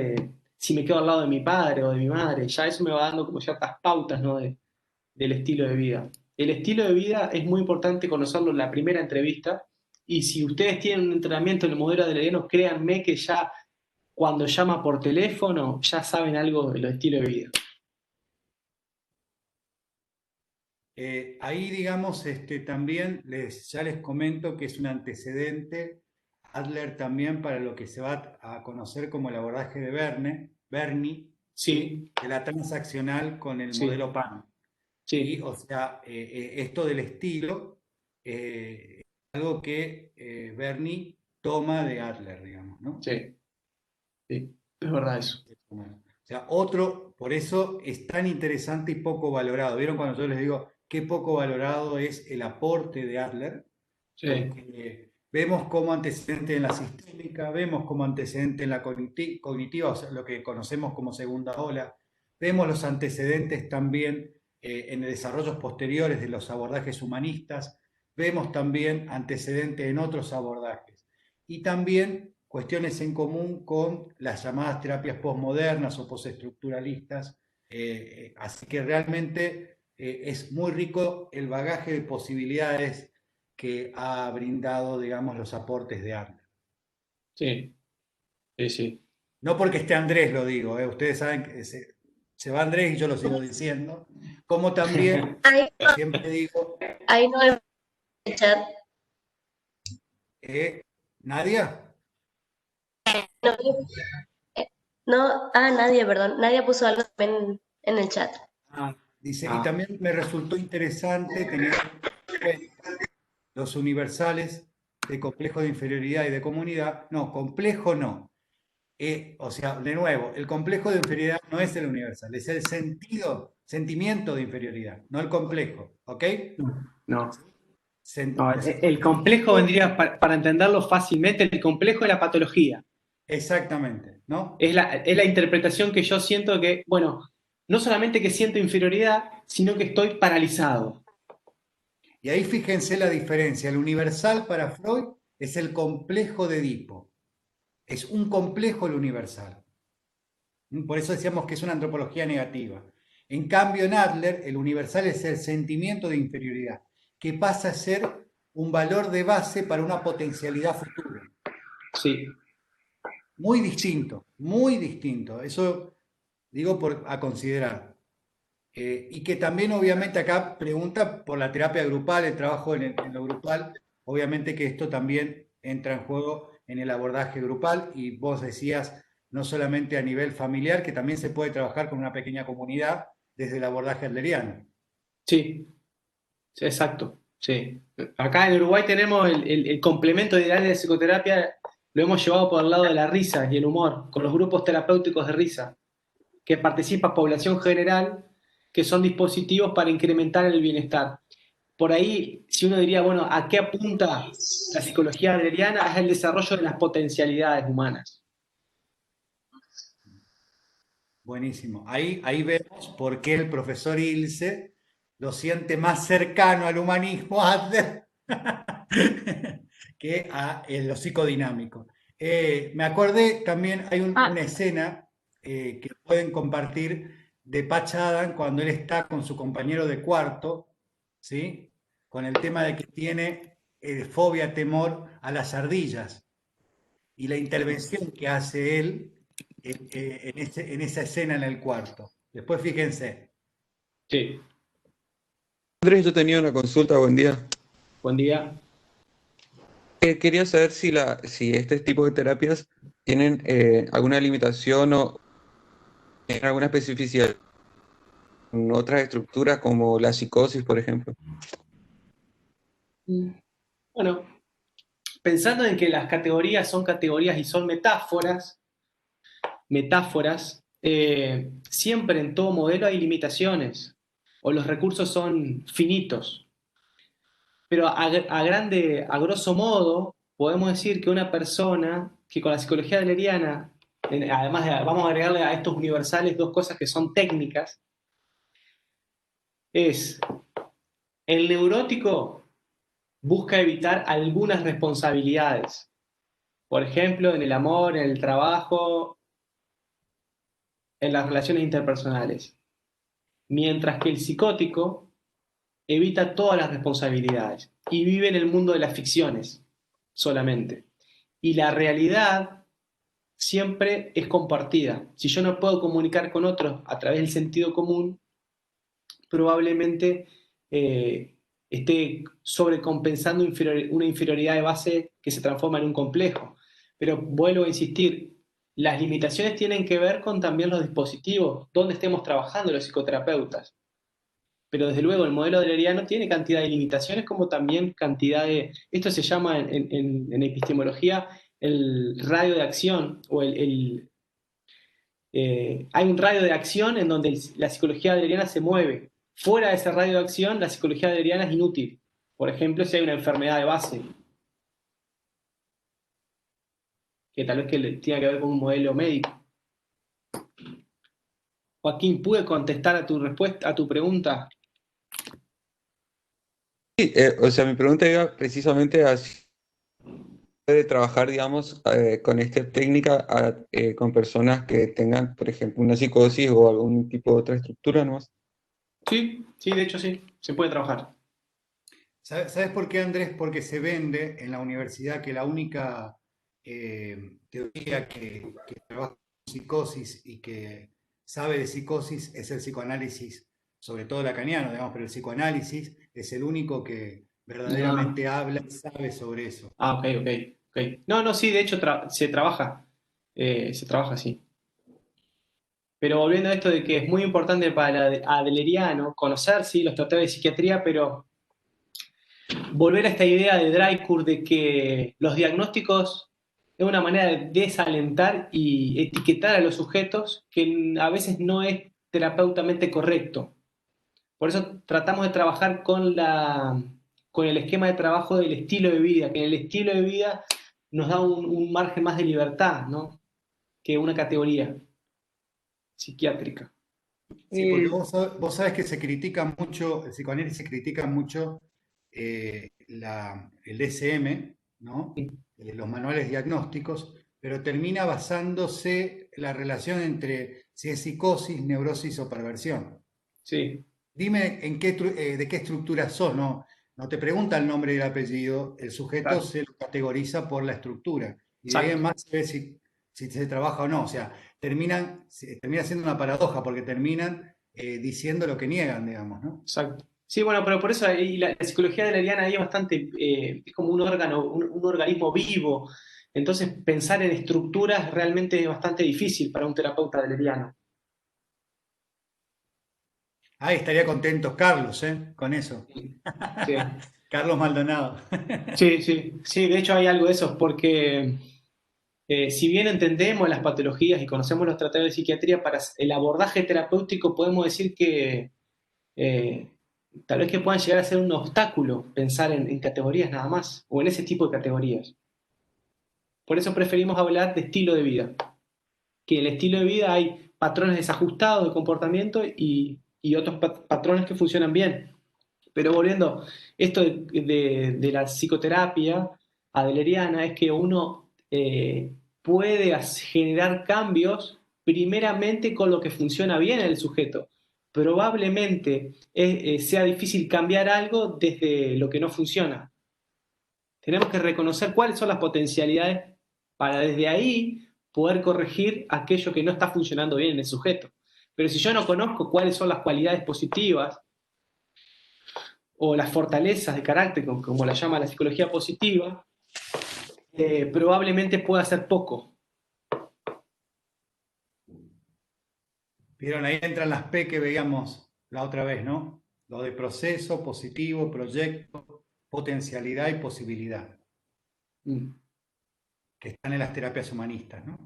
si me quedo al lado de mi padre o de mi madre, ya eso me va dando como ciertas pautas, ¿no? del estilo de vida. El estilo de vida es muy importante conocerlo en la primera entrevista, y si ustedes tienen un entrenamiento en el modelo adleriano, créanme que ya cuando llama por teléfono ya saben algo de los estilos de vida. Ahí, digamos, también ya les comento que es un antecedente Adler también para lo que se va a conocer como el abordaje de Bernie, sí, de la transaccional con el modelo PAN. Sí. Y, o sea, esto del estilo es algo que Bernie toma de Adler, digamos, ¿no? Sí, es verdad eso. O sea, por eso es tan interesante y poco valorado. ¿Vieron cuando yo les digo qué poco valorado es el aporte de Adler? Sí. Porque vemos como antecedente en la sistémica, vemos como antecedente en la cognitiva, o sea, lo que conocemos como segunda ola, vemos los antecedentes también en desarrollos posteriores de los abordajes humanistas, vemos también antecedentes en otros abordajes. Y también cuestiones en común con las llamadas terapias postmodernas o postestructuralistas. Así que realmente es muy rico el bagaje de posibilidades que ha brindado, digamos, los aportes de Adler. Sí. No porque esté Andrés, lo digo, ustedes saben que se va Andrés y yo lo sigo diciendo, como también siempre digo... Ahí no hay chat. ¿Nadia? Nadia, perdón. Nadia puso algo también en el chat. Dice, y también me resultó interesante tener en cuenta los universales de complejo de inferioridad y de comunidad. No, complejo no. O sea, de nuevo, el complejo de inferioridad no es el universal, es el sentimiento de inferioridad, no el complejo, ¿ok? No, el complejo vendría, para entenderlo fácilmente, el complejo es la patología. Exactamente, ¿no? Es la interpretación que yo siento que, bueno, no solamente que siento inferioridad, sino que estoy paralizado. Y ahí fíjense la diferencia. El universal para Freud es el complejo de Edipo. Es un complejo el universal. Por eso decíamos que es una antropología negativa. En cambio, en Adler, el universal es el sentimiento de inferioridad, que pasa a ser un valor de base para una potencialidad futura. Sí. Muy distinto, muy distinto. Eso digo a considerar. Y que también obviamente acá pregunta por la terapia grupal, el trabajo en lo grupal. obviamente que esto también entra en juego en el abordaje grupal, y vos decías, no solamente a nivel familiar, que también se puede trabajar con una pequeña comunidad desde el abordaje adleriano. Sí, sí, exacto. Sí. Acá en Uruguay tenemos el complemento ideal de psicoterapia, lo hemos llevado por el lado de la risa y el humor, con los grupos terapéuticos de risa, que participa población general, que son dispositivos para incrementar el bienestar. Por ahí, si uno diría, bueno, ¿a qué apunta la psicología adleriana? Es el desarrollo de las potencialidades humanas. Buenísimo. Ahí vemos por qué el profesor Ilse lo siente más cercano al humanismo Adler que a lo psicodinámico. Me acordé también, hay una escena que pueden compartir de Patch Adams cuando él está con su compañero de cuarto, ¿sí? Con el tema de que tiene fobia, temor a las ardillas, y la intervención que hace él en esa escena en el cuarto. Después fíjense. Sí. Andrés, yo tenía una consulta, buen día. Buen día. Quería saber si este tipo de terapias tienen alguna limitación o tienen alguna especificidad en otras estructuras como la psicosis, por ejemplo. Bueno, pensando en que las categorías son categorías y son metáforas, siempre en todo modelo hay limitaciones o los recursos son finitos. Pero a grosso modo, podemos decir que una persona que con la psicología adleriana, además vamos a agregarle a estos universales dos cosas que son técnicas, es el neurótico busca evitar algunas responsabilidades. Por ejemplo, en el amor, en el trabajo, en las relaciones interpersonales. Mientras que el psicótico evita todas las responsabilidades y vive en el mundo de las ficciones solamente. Y la realidad siempre es compartida. Si yo no puedo comunicar con otros a través del sentido común, probablemente esté sobrecompensando una inferioridad de base que se transforma en un complejo. Pero vuelvo a insistir, las limitaciones tienen que ver con también los dispositivos, donde estemos trabajando los psicoterapeutas. Pero desde luego el modelo adleriano tiene cantidad de limitaciones como también cantidad de... Esto se llama en epistemología el radio de acción, o hay un radio de acción en donde la psicología adleriana se mueve. Fuera de ese radio de acción, la psicología adleriana es inútil. Por ejemplo, si hay una enfermedad de base, que tal vez tenga que ver con un modelo médico. Joaquín, ¿pude contestar a tu respuesta, a tu pregunta? Sí, o sea, mi pregunta iba precisamente a si puede trabajar, digamos, con esta técnica con personas que tengan, por ejemplo, una psicosis o algún tipo de otra estructura, ¿no? Sí, de hecho sí, se puede trabajar. ¿Sabes por qué, Andrés? Porque se vende en la universidad que la única teoría que trabaja con psicosis y que sabe de psicosis es el psicoanálisis, sobre todo lacaniano, digamos, pero el psicoanálisis es el único que verdaderamente habla y sabe sobre eso. Ok. No, sí, de hecho se trabaja así. Pero volviendo a esto de que es muy importante para el adleriano conocer, sí, los tratados de psiquiatría, pero volver a esta idea de Dreikur de que los diagnósticos es una manera de desalentar y etiquetar a los sujetos que a veces no es terapeutamente correcto. Por eso tratamos de trabajar con el esquema de trabajo del estilo de vida, que en el estilo de vida nos da un margen más de libertad, ¿no? Que una categoría psiquiátrica. Sí, porque vos sabés que se critica mucho, el psicoanálisis se critica mucho el DSM, ¿no? Los manuales diagnósticos, pero termina basándose la relación entre si es psicosis, neurosis o perversión. Sí. Dime de qué estructura sos, ¿no? No te pregunta el nombre y el apellido, el sujeto Claro. se lo categoriza por la estructura. Y de ahí Exacto. en más se ve si se trabaja o no. O sea, termina siendo una paradoja porque terminan diciendo lo que niegan, digamos, ¿no? Exacto. Sí, bueno, pero por eso ahí la psicología adleriana ahí es bastante, es como un órgano, un organismo vivo. Entonces, pensar en estructuras realmente es bastante difícil para un terapeuta adleriano. Ahí estaría contento Carlos, con eso. Sí, Carlos Maldonado. sí, sí, sí, de hecho hay algo de eso, porque si bien entendemos las patologías y conocemos los tratados de psiquiatría, para el abordaje terapéutico podemos decir que eh, tal vez que puedan llegar a ser un obstáculo pensar en categorías nada más, o en ese tipo de categorías. Por eso preferimos hablar de estilo de vida, que en el estilo de vida hay patrones desajustados de comportamiento y otros patrones que funcionan bien. Pero volviendo, esto de la psicoterapia adleriana es que uno puede generar cambios primeramente con lo que funciona bien en el sujeto. Probablemente sea difícil cambiar algo desde lo que no funciona. Tenemos que reconocer cuáles son las potencialidades para desde ahí poder corregir aquello que no está funcionando bien en el sujeto. Pero si yo no conozco cuáles son las cualidades positivas o las fortalezas de carácter, como la llama la psicología positiva, probablemente pueda hacer poco. Vieron, ahí entran las P que veíamos la otra vez, ¿no? Lo de proceso, positivo, proyecto, potencialidad y posibilidad, Mm, que están en las terapias humanistas, ¿no?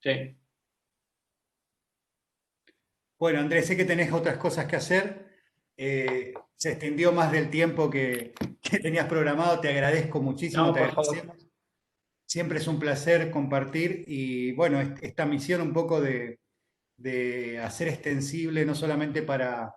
sí. Bueno, Andrés, sé que tenés otras cosas que hacer. Se extendió más del tiempo que tenías programado. Te agradezco muchísimo, No, te por favor. agradecemos. Siempre es un placer compartir y bueno, esta misión un poco de hacer extensible no solamente para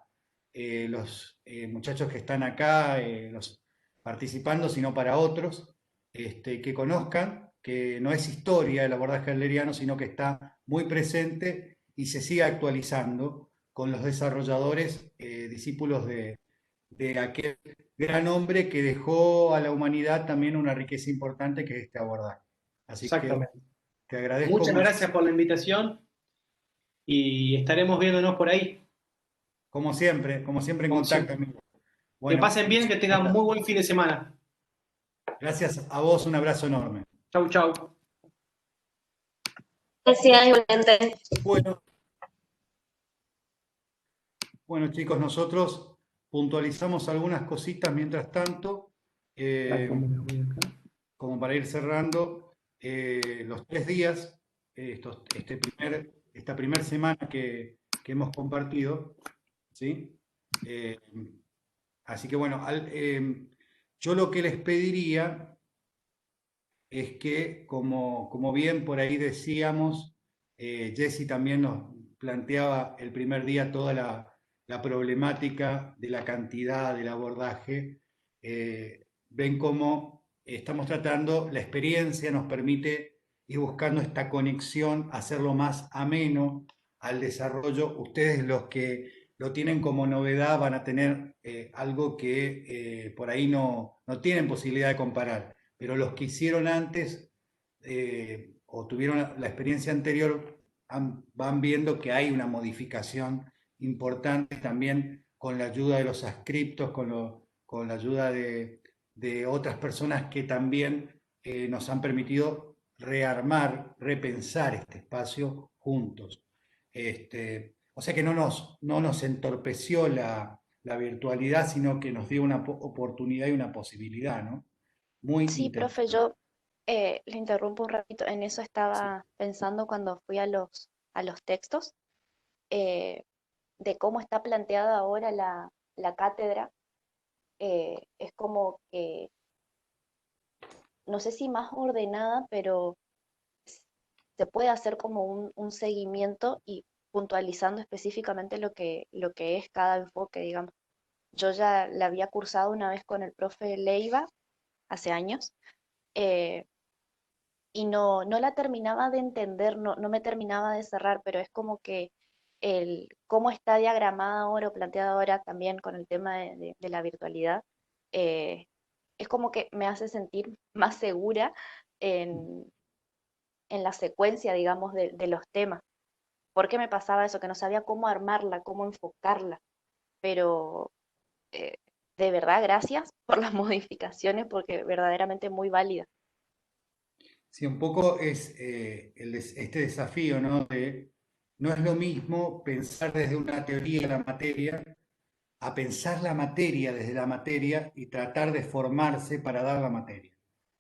los muchachos que están acá, los participando, sino para otros, que conozcan que no es historia el abordaje adleriano, sino que está muy presente y se sigue actualizando con los desarrolladores, discípulos de aquel gran hombre que dejó a la humanidad también una riqueza importante que es este abordaje. Así que Exactamente. te agradezco Muchas gracias muchísimo. por la invitación y estaremos viéndonos por ahí. Como siempre en Como contacto, siempre. amigo. Que Bueno, pasen bien, que tengan muy buen fin de semana. gracias a vos, un abrazo enorme. Chau, chau. Gracias, igualmente. Bueno, bueno, chicos, nosotros puntualizamos algunas cositas mientras tanto, como para ir cerrando los 3 días, esta primera semana que hemos compartido, ¿sí? Eh, Así que bueno, yo lo que les pediría es que, como bien por ahí decíamos, Jesse también nos planteaba el primer día toda la problemática de la cantidad del abordaje. Ven cómo estamos tratando, la experiencia nos permite ir buscando esta conexión, hacerlo más ameno al desarrollo. Ustedes los que lo tienen como novedad van a tener algo que por ahí no tienen posibilidad de comparar, pero los que hicieron antes o tuvieron la experiencia anterior van viendo que hay una modificación importante también con la ayuda de los ascriptos, con la ayuda de otras personas que también nos han permitido rearmar, repensar este espacio juntos. O sea que no nos entorpeció la virtualidad, sino que nos dio una oportunidad y una posibilidad, ¿no? Muy Sí, profe, interesante. yo le interrumpo un ratito. En eso Sí. estaba pensando cuando fui a los textos, eh, de cómo está planteada ahora la cátedra. Es como que, no sé si más ordenada, pero se puede hacer como un seguimiento y puntualizando específicamente lo que es cada enfoque, digamos. Yo ya la había cursado una vez con el profe Leiva, hace años, eh, y no la terminaba de entender, no me terminaba de cerrar, pero es como que cómo está diagramada ahora o planteada ahora también con el tema de la virtualidad, eh, es como que me hace sentir más segura en, en la secuencia, digamos, de los temas. ¿Por qué me pasaba eso? Que no sabía cómo armarla, cómo enfocarla, pero de verdad, gracias por las modificaciones porque verdaderamente muy válida. Sí, un poco es este desafío, ¿no? No es lo mismo pensar desde una teoría de la materia a pensar la materia desde la materia y tratar de formarse para dar la materia.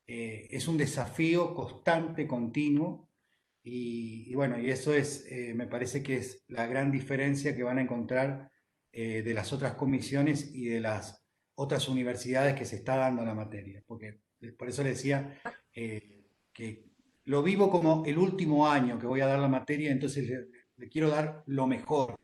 Es un desafío constante, continuo, y bueno, y eso es, me parece que es la gran diferencia que van a encontrar de las otras comisiones y de las otras universidades que se está dando a la materia, porque por eso le decía que lo vivo como el último año que voy a dar la materia, entonces le quiero dar lo mejor,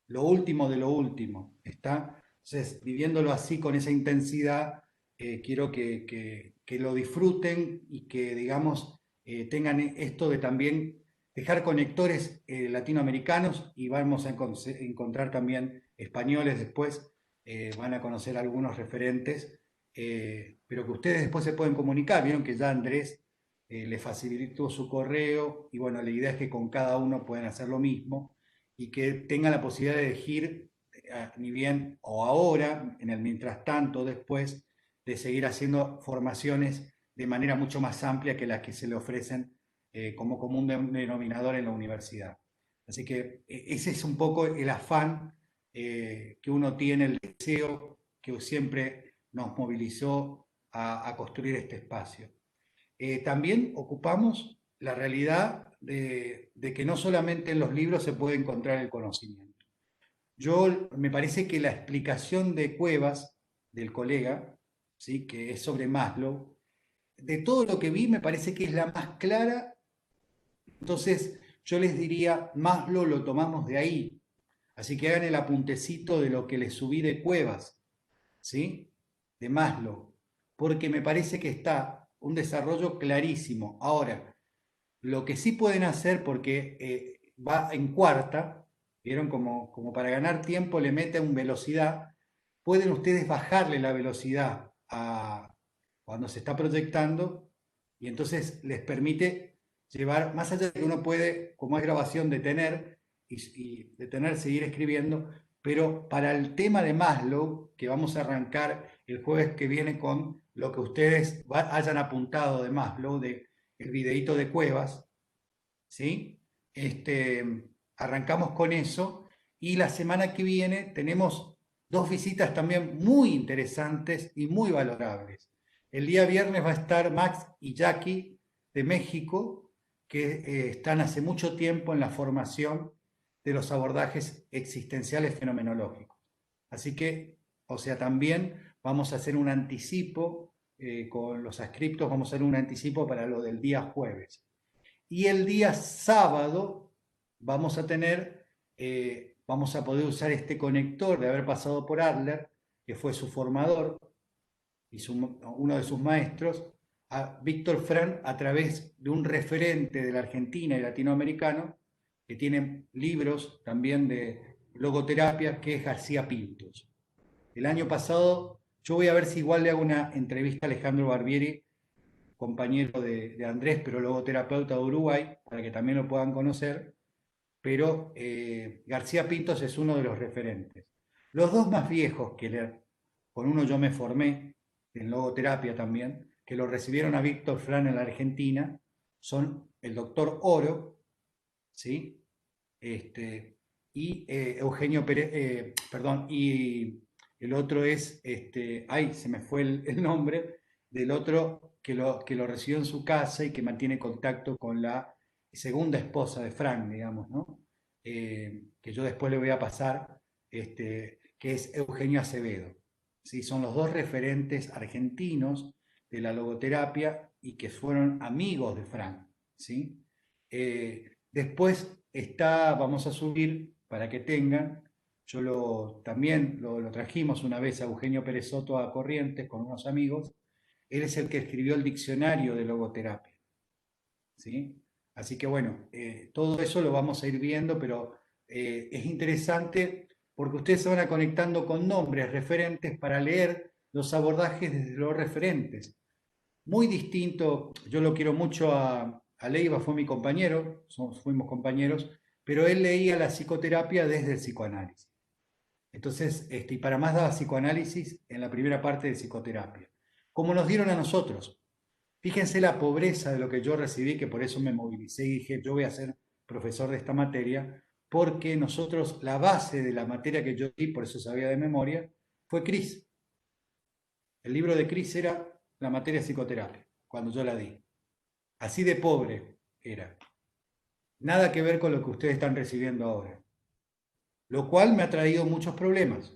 lo último de lo último, ¿está? Entonces, viviéndolo así, con esa intensidad, quiero que lo disfruten y que, digamos, tengan esto de también dejar conectores latinoamericanos, y vamos a encontrar también españoles después, van a conocer algunos referentes, pero que ustedes después se pueden comunicar. Vieron que ya Andrés le facilitó su correo, y bueno, la idea es que con cada uno pueden hacer lo mismo y que tengan la posibilidad de elegir, ni bien o ahora, en el mientras tanto, después, de seguir haciendo formaciones de manera mucho más amplia que las que se le ofrecen como común denominador en la universidad. Así que ese es un poco el afán que uno tiene, el deseo que siempre nos movilizó a construir este espacio. También ocupamos la realidad de que no solamente en los libros se puede encontrar el conocimiento. Me parece que la explicación de Cuevas, del colega, ¿sí?, que es sobre Maslow, de todo lo que vi me parece que es la más clara. Entonces yo les diría, Maslow lo tomamos de ahí, así que hagan el apuntecito de lo que les subí de Cuevas, ¿sí?, de Maslow, porque me parece que está un desarrollo clarísimo. Ahora, lo que sí pueden hacer, porque va en cuarta, vieron como para ganar tiempo le meten velocidad, pueden ustedes bajarle la velocidad cuando se está proyectando, y entonces les permite llevar, más allá de que uno puede, como es grabación, detener y detener, seguir escribiendo, pero para el tema de Maslow, que vamos a arrancar el jueves que viene con lo que ustedes hayan apuntado de Maslow, el videíto de Cuevas, ¿sí? Arrancamos con eso, y la semana que viene tenemos dos visitas también muy interesantes y muy valorables. El día viernes va a estar Max y Jackie de México, que están hace mucho tiempo en la formación de los abordajes existenciales fenomenológicos. Así que, o sea, también vamos a hacer un anticipo con los adscriptos, vamos a hacer un anticipo para lo del día jueves. Y el día sábado vamos a poder usar este conector de haber pasado por Adler, que fue su formador y uno de sus maestros, a Víctor Frank, a través de un referente de la Argentina y latinoamericano, que tiene libros también de logoterapia, que es García Pintos. El año pasado, yo voy a ver si igual le hago una entrevista a Alejandro Barbieri, compañero de Andrés, pero logoterapeuta de Uruguay, para que también lo puedan conocer, pero García Pintos es uno de los referentes. Los dos más viejos, con uno yo me formé en logoterapia también, que lo recibieron a Víctor Frank en la Argentina, son el doctor Oro, ¿sí? Y Eugenio Pérez, perdón, y el otro es, se me fue el nombre del otro que lo recibió en su casa y que mantiene contacto con la segunda esposa de Frank, digamos, ¿no? Que yo después le voy a pasar, que es Eugenio Acevedo. ¿Sí? Son los dos referentes argentinos de la logoterapia y que fueron amigos de Frank, ¿sí? Después vamos a subir, para que tengan, también lo trajimos una vez a Eugenio Pérez Soto a Corrientes con unos amigos. Él es el que escribió el diccionario de logoterapia, ¿sí? Así que bueno, todo eso lo vamos a ir viendo, pero es interesante porque ustedes se van conectando con nombres referentes para leer los abordajes desde los referentes. Muy distinto, yo lo quiero mucho a Leiva, fue mi compañero, fuimos compañeros, pero él leía la psicoterapia desde el psicoanálisis. Entonces, y para más daba psicoanálisis en la primera parte de psicoterapia, como nos dieron a nosotros. Fíjense la pobreza de lo que yo recibí, que por eso me movilicé y dije, yo voy a ser profesor de esta materia, porque nosotros, la base de la materia que yo di, por eso sabía de memoria, fue CRIS. El libro de CRIS era la materia de psicoterapia, cuando yo la di. Así de pobre era. Nada que ver con lo que ustedes están recibiendo ahora. Lo cual me ha traído muchos problemas,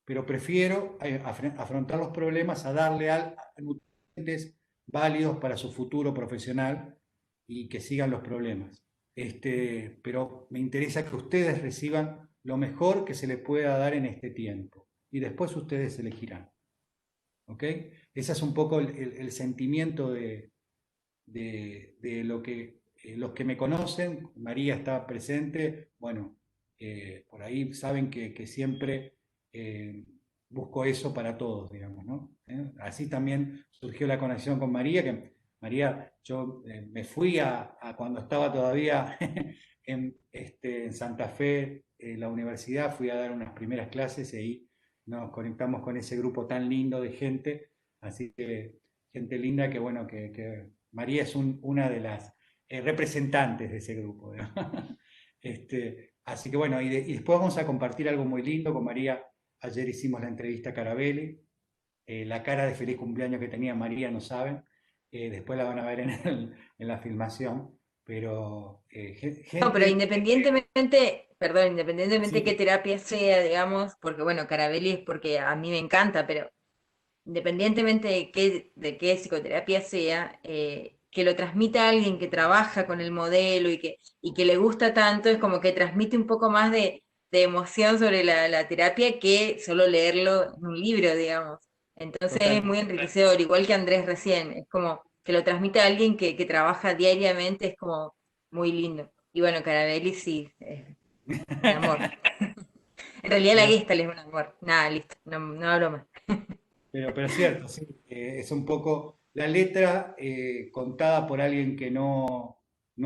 pero prefiero afrontar los problemas a darle a nutrientes válidos para su futuro profesional y que sigan los problemas. Pero me interesa que ustedes reciban lo mejor que se les pueda dar en este tiempo y después ustedes elegirán. ¿Ok? Ese es un poco el sentimiento de lo que los que me conocen. María está presente, bueno, por ahí saben que siempre busco eso para todos, digamos, ¿no? Así también surgió la conexión con María, que María, yo me fui a cuando estaba todavía en Santa Fe, la universidad, fui a dar unas primeras clases y ahí nos conectamos con ese grupo tan lindo de gente, así que gente linda que bueno, que María es una de las representantes de ese grupo. Así que bueno, y después vamos a compartir algo muy lindo con María. Ayer hicimos la entrevista a Carabelli, la cara de feliz cumpleaños que tenía María no saben, después la van a ver en la filmación, pero No, pero gente... independientemente, perdón, independientemente qué Sí, terapia sea, digamos, porque bueno, Carabelli es porque a mí me encanta, pero independientemente de qué psicoterapia sea, que lo transmita a alguien que trabaja con el modelo y que le gusta tanto, es como que transmite un poco más de emoción sobre la terapia que solo leerlo en un libro, digamos. Entonces es total. muy enriquecedor, igual que Andrés recién, es como que lo transmite a alguien que trabaja diariamente, es como muy lindo. Y bueno, Carabelli sí, es un amor. En realidad la Pero Gestalt es un amor. Nada, listo, no hablo más. Pero es cierto, sí, es un poco la letra contada por alguien que no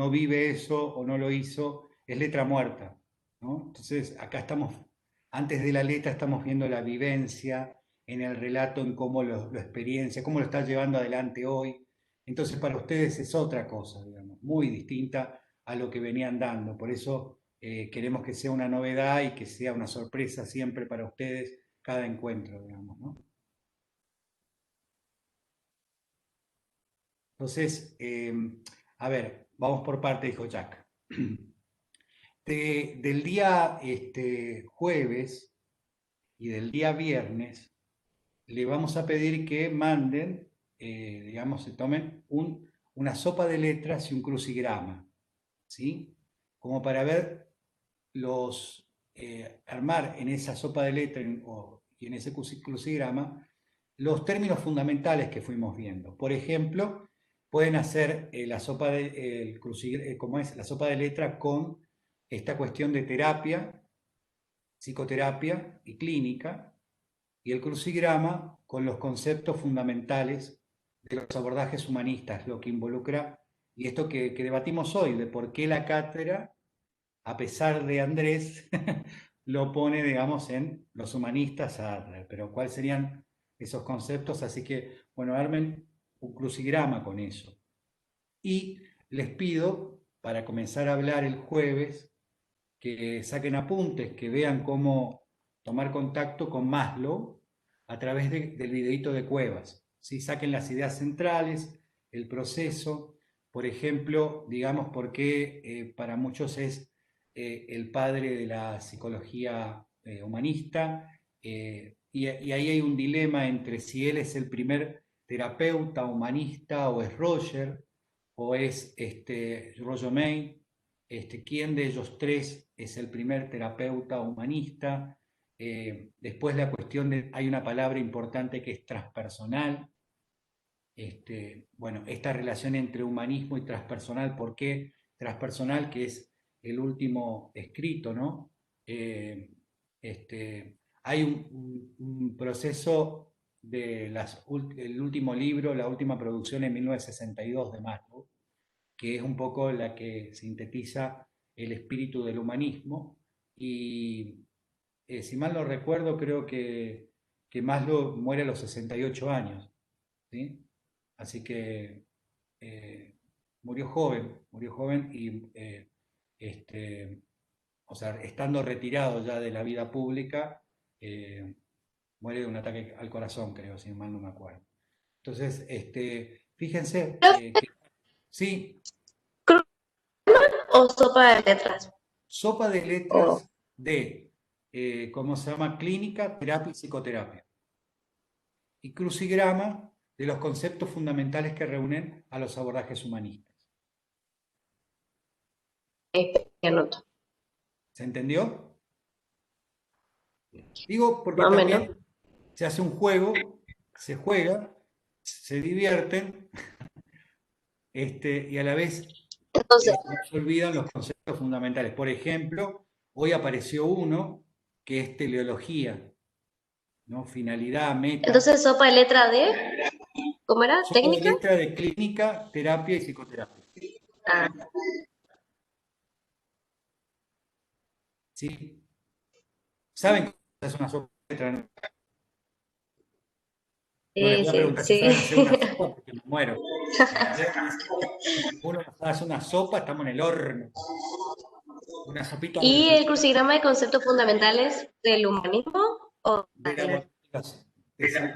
vive eso o no lo hizo, es letra muerta, ¿no? Entonces, acá estamos, antes de la letra estamos viendo la vivencia en el relato, en cómo lo experiencia, cómo lo está llevando adelante hoy. Entonces, para ustedes es otra cosa, digamos, muy distinta a lo que venían dando. Por eso queremos que sea una novedad y que sea una sorpresa siempre para ustedes cada encuentro, digamos, ¿no? Entonces, a ver, vamos por parte, dijo Jack. Del día jueves y del día viernes, le vamos a pedir que manden, digamos, se tomen una sopa de letras y un crucigrama, ¿sí? Como para ver armar en esa sopa de letras y en ese crucigrama los términos fundamentales que fuimos viendo. Por ejemplo, pueden hacer la sopa como es la sopa de letra con esta cuestión de terapia, psicoterapia y clínica, y el crucigrama con los conceptos fundamentales de los abordajes humanistas, lo que involucra, y esto que debatimos hoy, de por qué la cátedra, a pesar de Andrés, lo pone, digamos, en los humanistas a Adler, pero cuáles serían esos conceptos, así que, bueno, armen un crucigrama con eso. Y les pido, para comenzar a hablar el jueves, que saquen apuntes, que vean cómo tomar contacto con Maslow a través del videíto de Cuevas. ¿Sí? Saquen las ideas centrales, el proceso, por ejemplo, digamos, por qué para muchos es el padre de la psicología humanista, y ahí hay un dilema entre si él es el primer terapeuta humanista o es Roger, o es Roger May, quién de ellos tres es el primer terapeuta humanista. Después la cuestión hay una palabra importante que es transpersonal. Bueno, esta relación entre humanismo y transpersonal, ¿por qué transpersonal? Que es el último escrito, ¿no? Hay un proceso el último libro, la última producción en 1962 de Maslow, que es un poco la que sintetiza el espíritu del humanismo, y si mal no recuerdo, creo que Maslow muere a los 68 años, ¿sí? Así que murió joven y o sea, estando retirado ya de la vida pública, muere de un ataque al corazón, creo, si mal no me acuerdo. Entonces, fíjense que sí, ¿O sopa de letras? sopa de letras de, ¿cómo se llama? Clínica, terapia y psicoterapia. Y crucigrama de los conceptos fundamentales que reúnen a los abordajes humanistas. Anoto. ¿Se entendió? Digo porque Más o también menos. se hace un juego, se juega, se divierten, y a la vez Entonces, no se olvidan los conceptos fundamentales. Por ejemplo, hoy apareció uno que es teleología, ¿no? Finalidad, meta. entonces sopa de letra de, ¿cómo era? Sopa de ¿Técnica? letra de clínica, terapia y psicoterapia. Ah, ¿Sí? ¿Saben qué es una sopa de letra? No, no les voy a sí, preguntar si sí. saben hacer una sopa porque me muero. Uno hace una sopa, estamos en el horno. Una sopita ¿Y el crucigrama de conceptos fundamentales del humanismo? ¿O de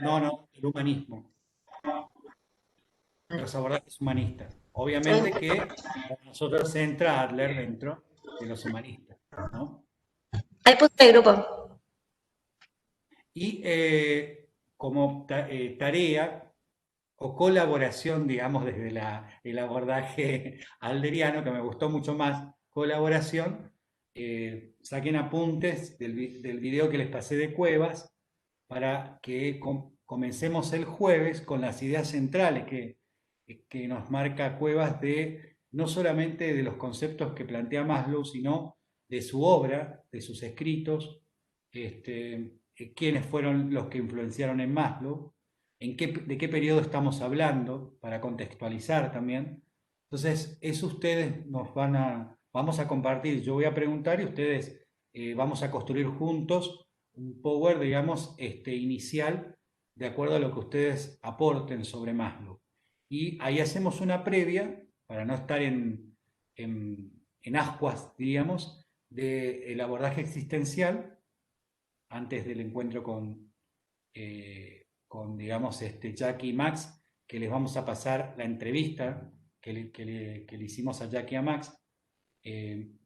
no, el humanismo, los abordajes humanistas. Obviamente que para nosotros entra Adler dentro de los humanistas, ¿no? Ahí puse el grupo. Y como tarea o colaboración, digamos, desde el abordaje alderiano, que me gustó mucho más, colaboración, saquen apuntes del video que les pasé de Cuevas para que comencemos el jueves con las ideas centrales que nos marca Cuevas de no solamente de los conceptos que plantea Maslow, sino de su obra, de sus escritos, quiénes fueron los que influenciaron en Maslow, de qué periodo estamos hablando, para contextualizar también. Entonces, eso ustedes vamos a compartir, yo voy a preguntar y ustedes vamos a construir juntos un power, digamos, inicial, de acuerdo a lo que ustedes aporten sobre Maslow. Y ahí hacemos una previa, para no estar en ascuas, diríamos, del abordaje existencial, antes del encuentro con digamos, Jackie y Max, que les vamos a pasar la entrevista que le hicimos a Jackie y a Max.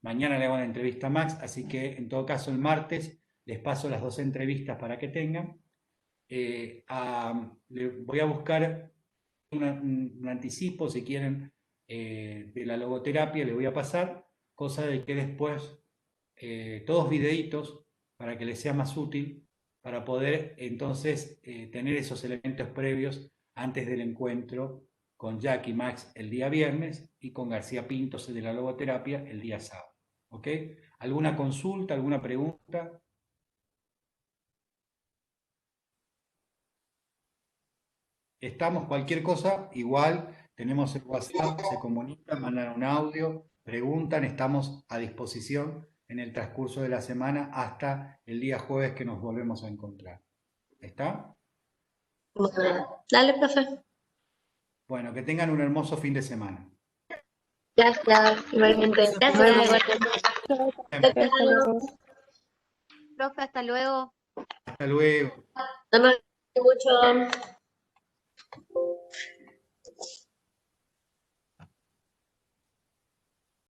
Mañana le hago una entrevista a Max, así que en todo caso el martes les paso las 2 entrevistas para que tengan. Le voy a buscar un anticipo, si quieren, de la logoterapia, les voy a pasar, cosa de que después, todos videitos, para que les sea más útil, para poder entonces tener esos elementos previos antes del encuentro con Jackie y Max el día viernes y con García Pintos de la logoterapia el día sábado. ¿Ok? ¿Alguna consulta, alguna pregunta? Estamos, cualquier cosa, igual tenemos el WhatsApp, se comunican, mandan un audio, preguntan, estamos a disposición en el transcurso de la semana hasta el día jueves que nos volvemos a encontrar. ¿Está? Bueno, dale, profe. Bueno, que tengan un hermoso fin de semana. Gracias, igualmente. Gracias. Hasta luego. Profe, hasta luego. Hasta luego. No me mucho.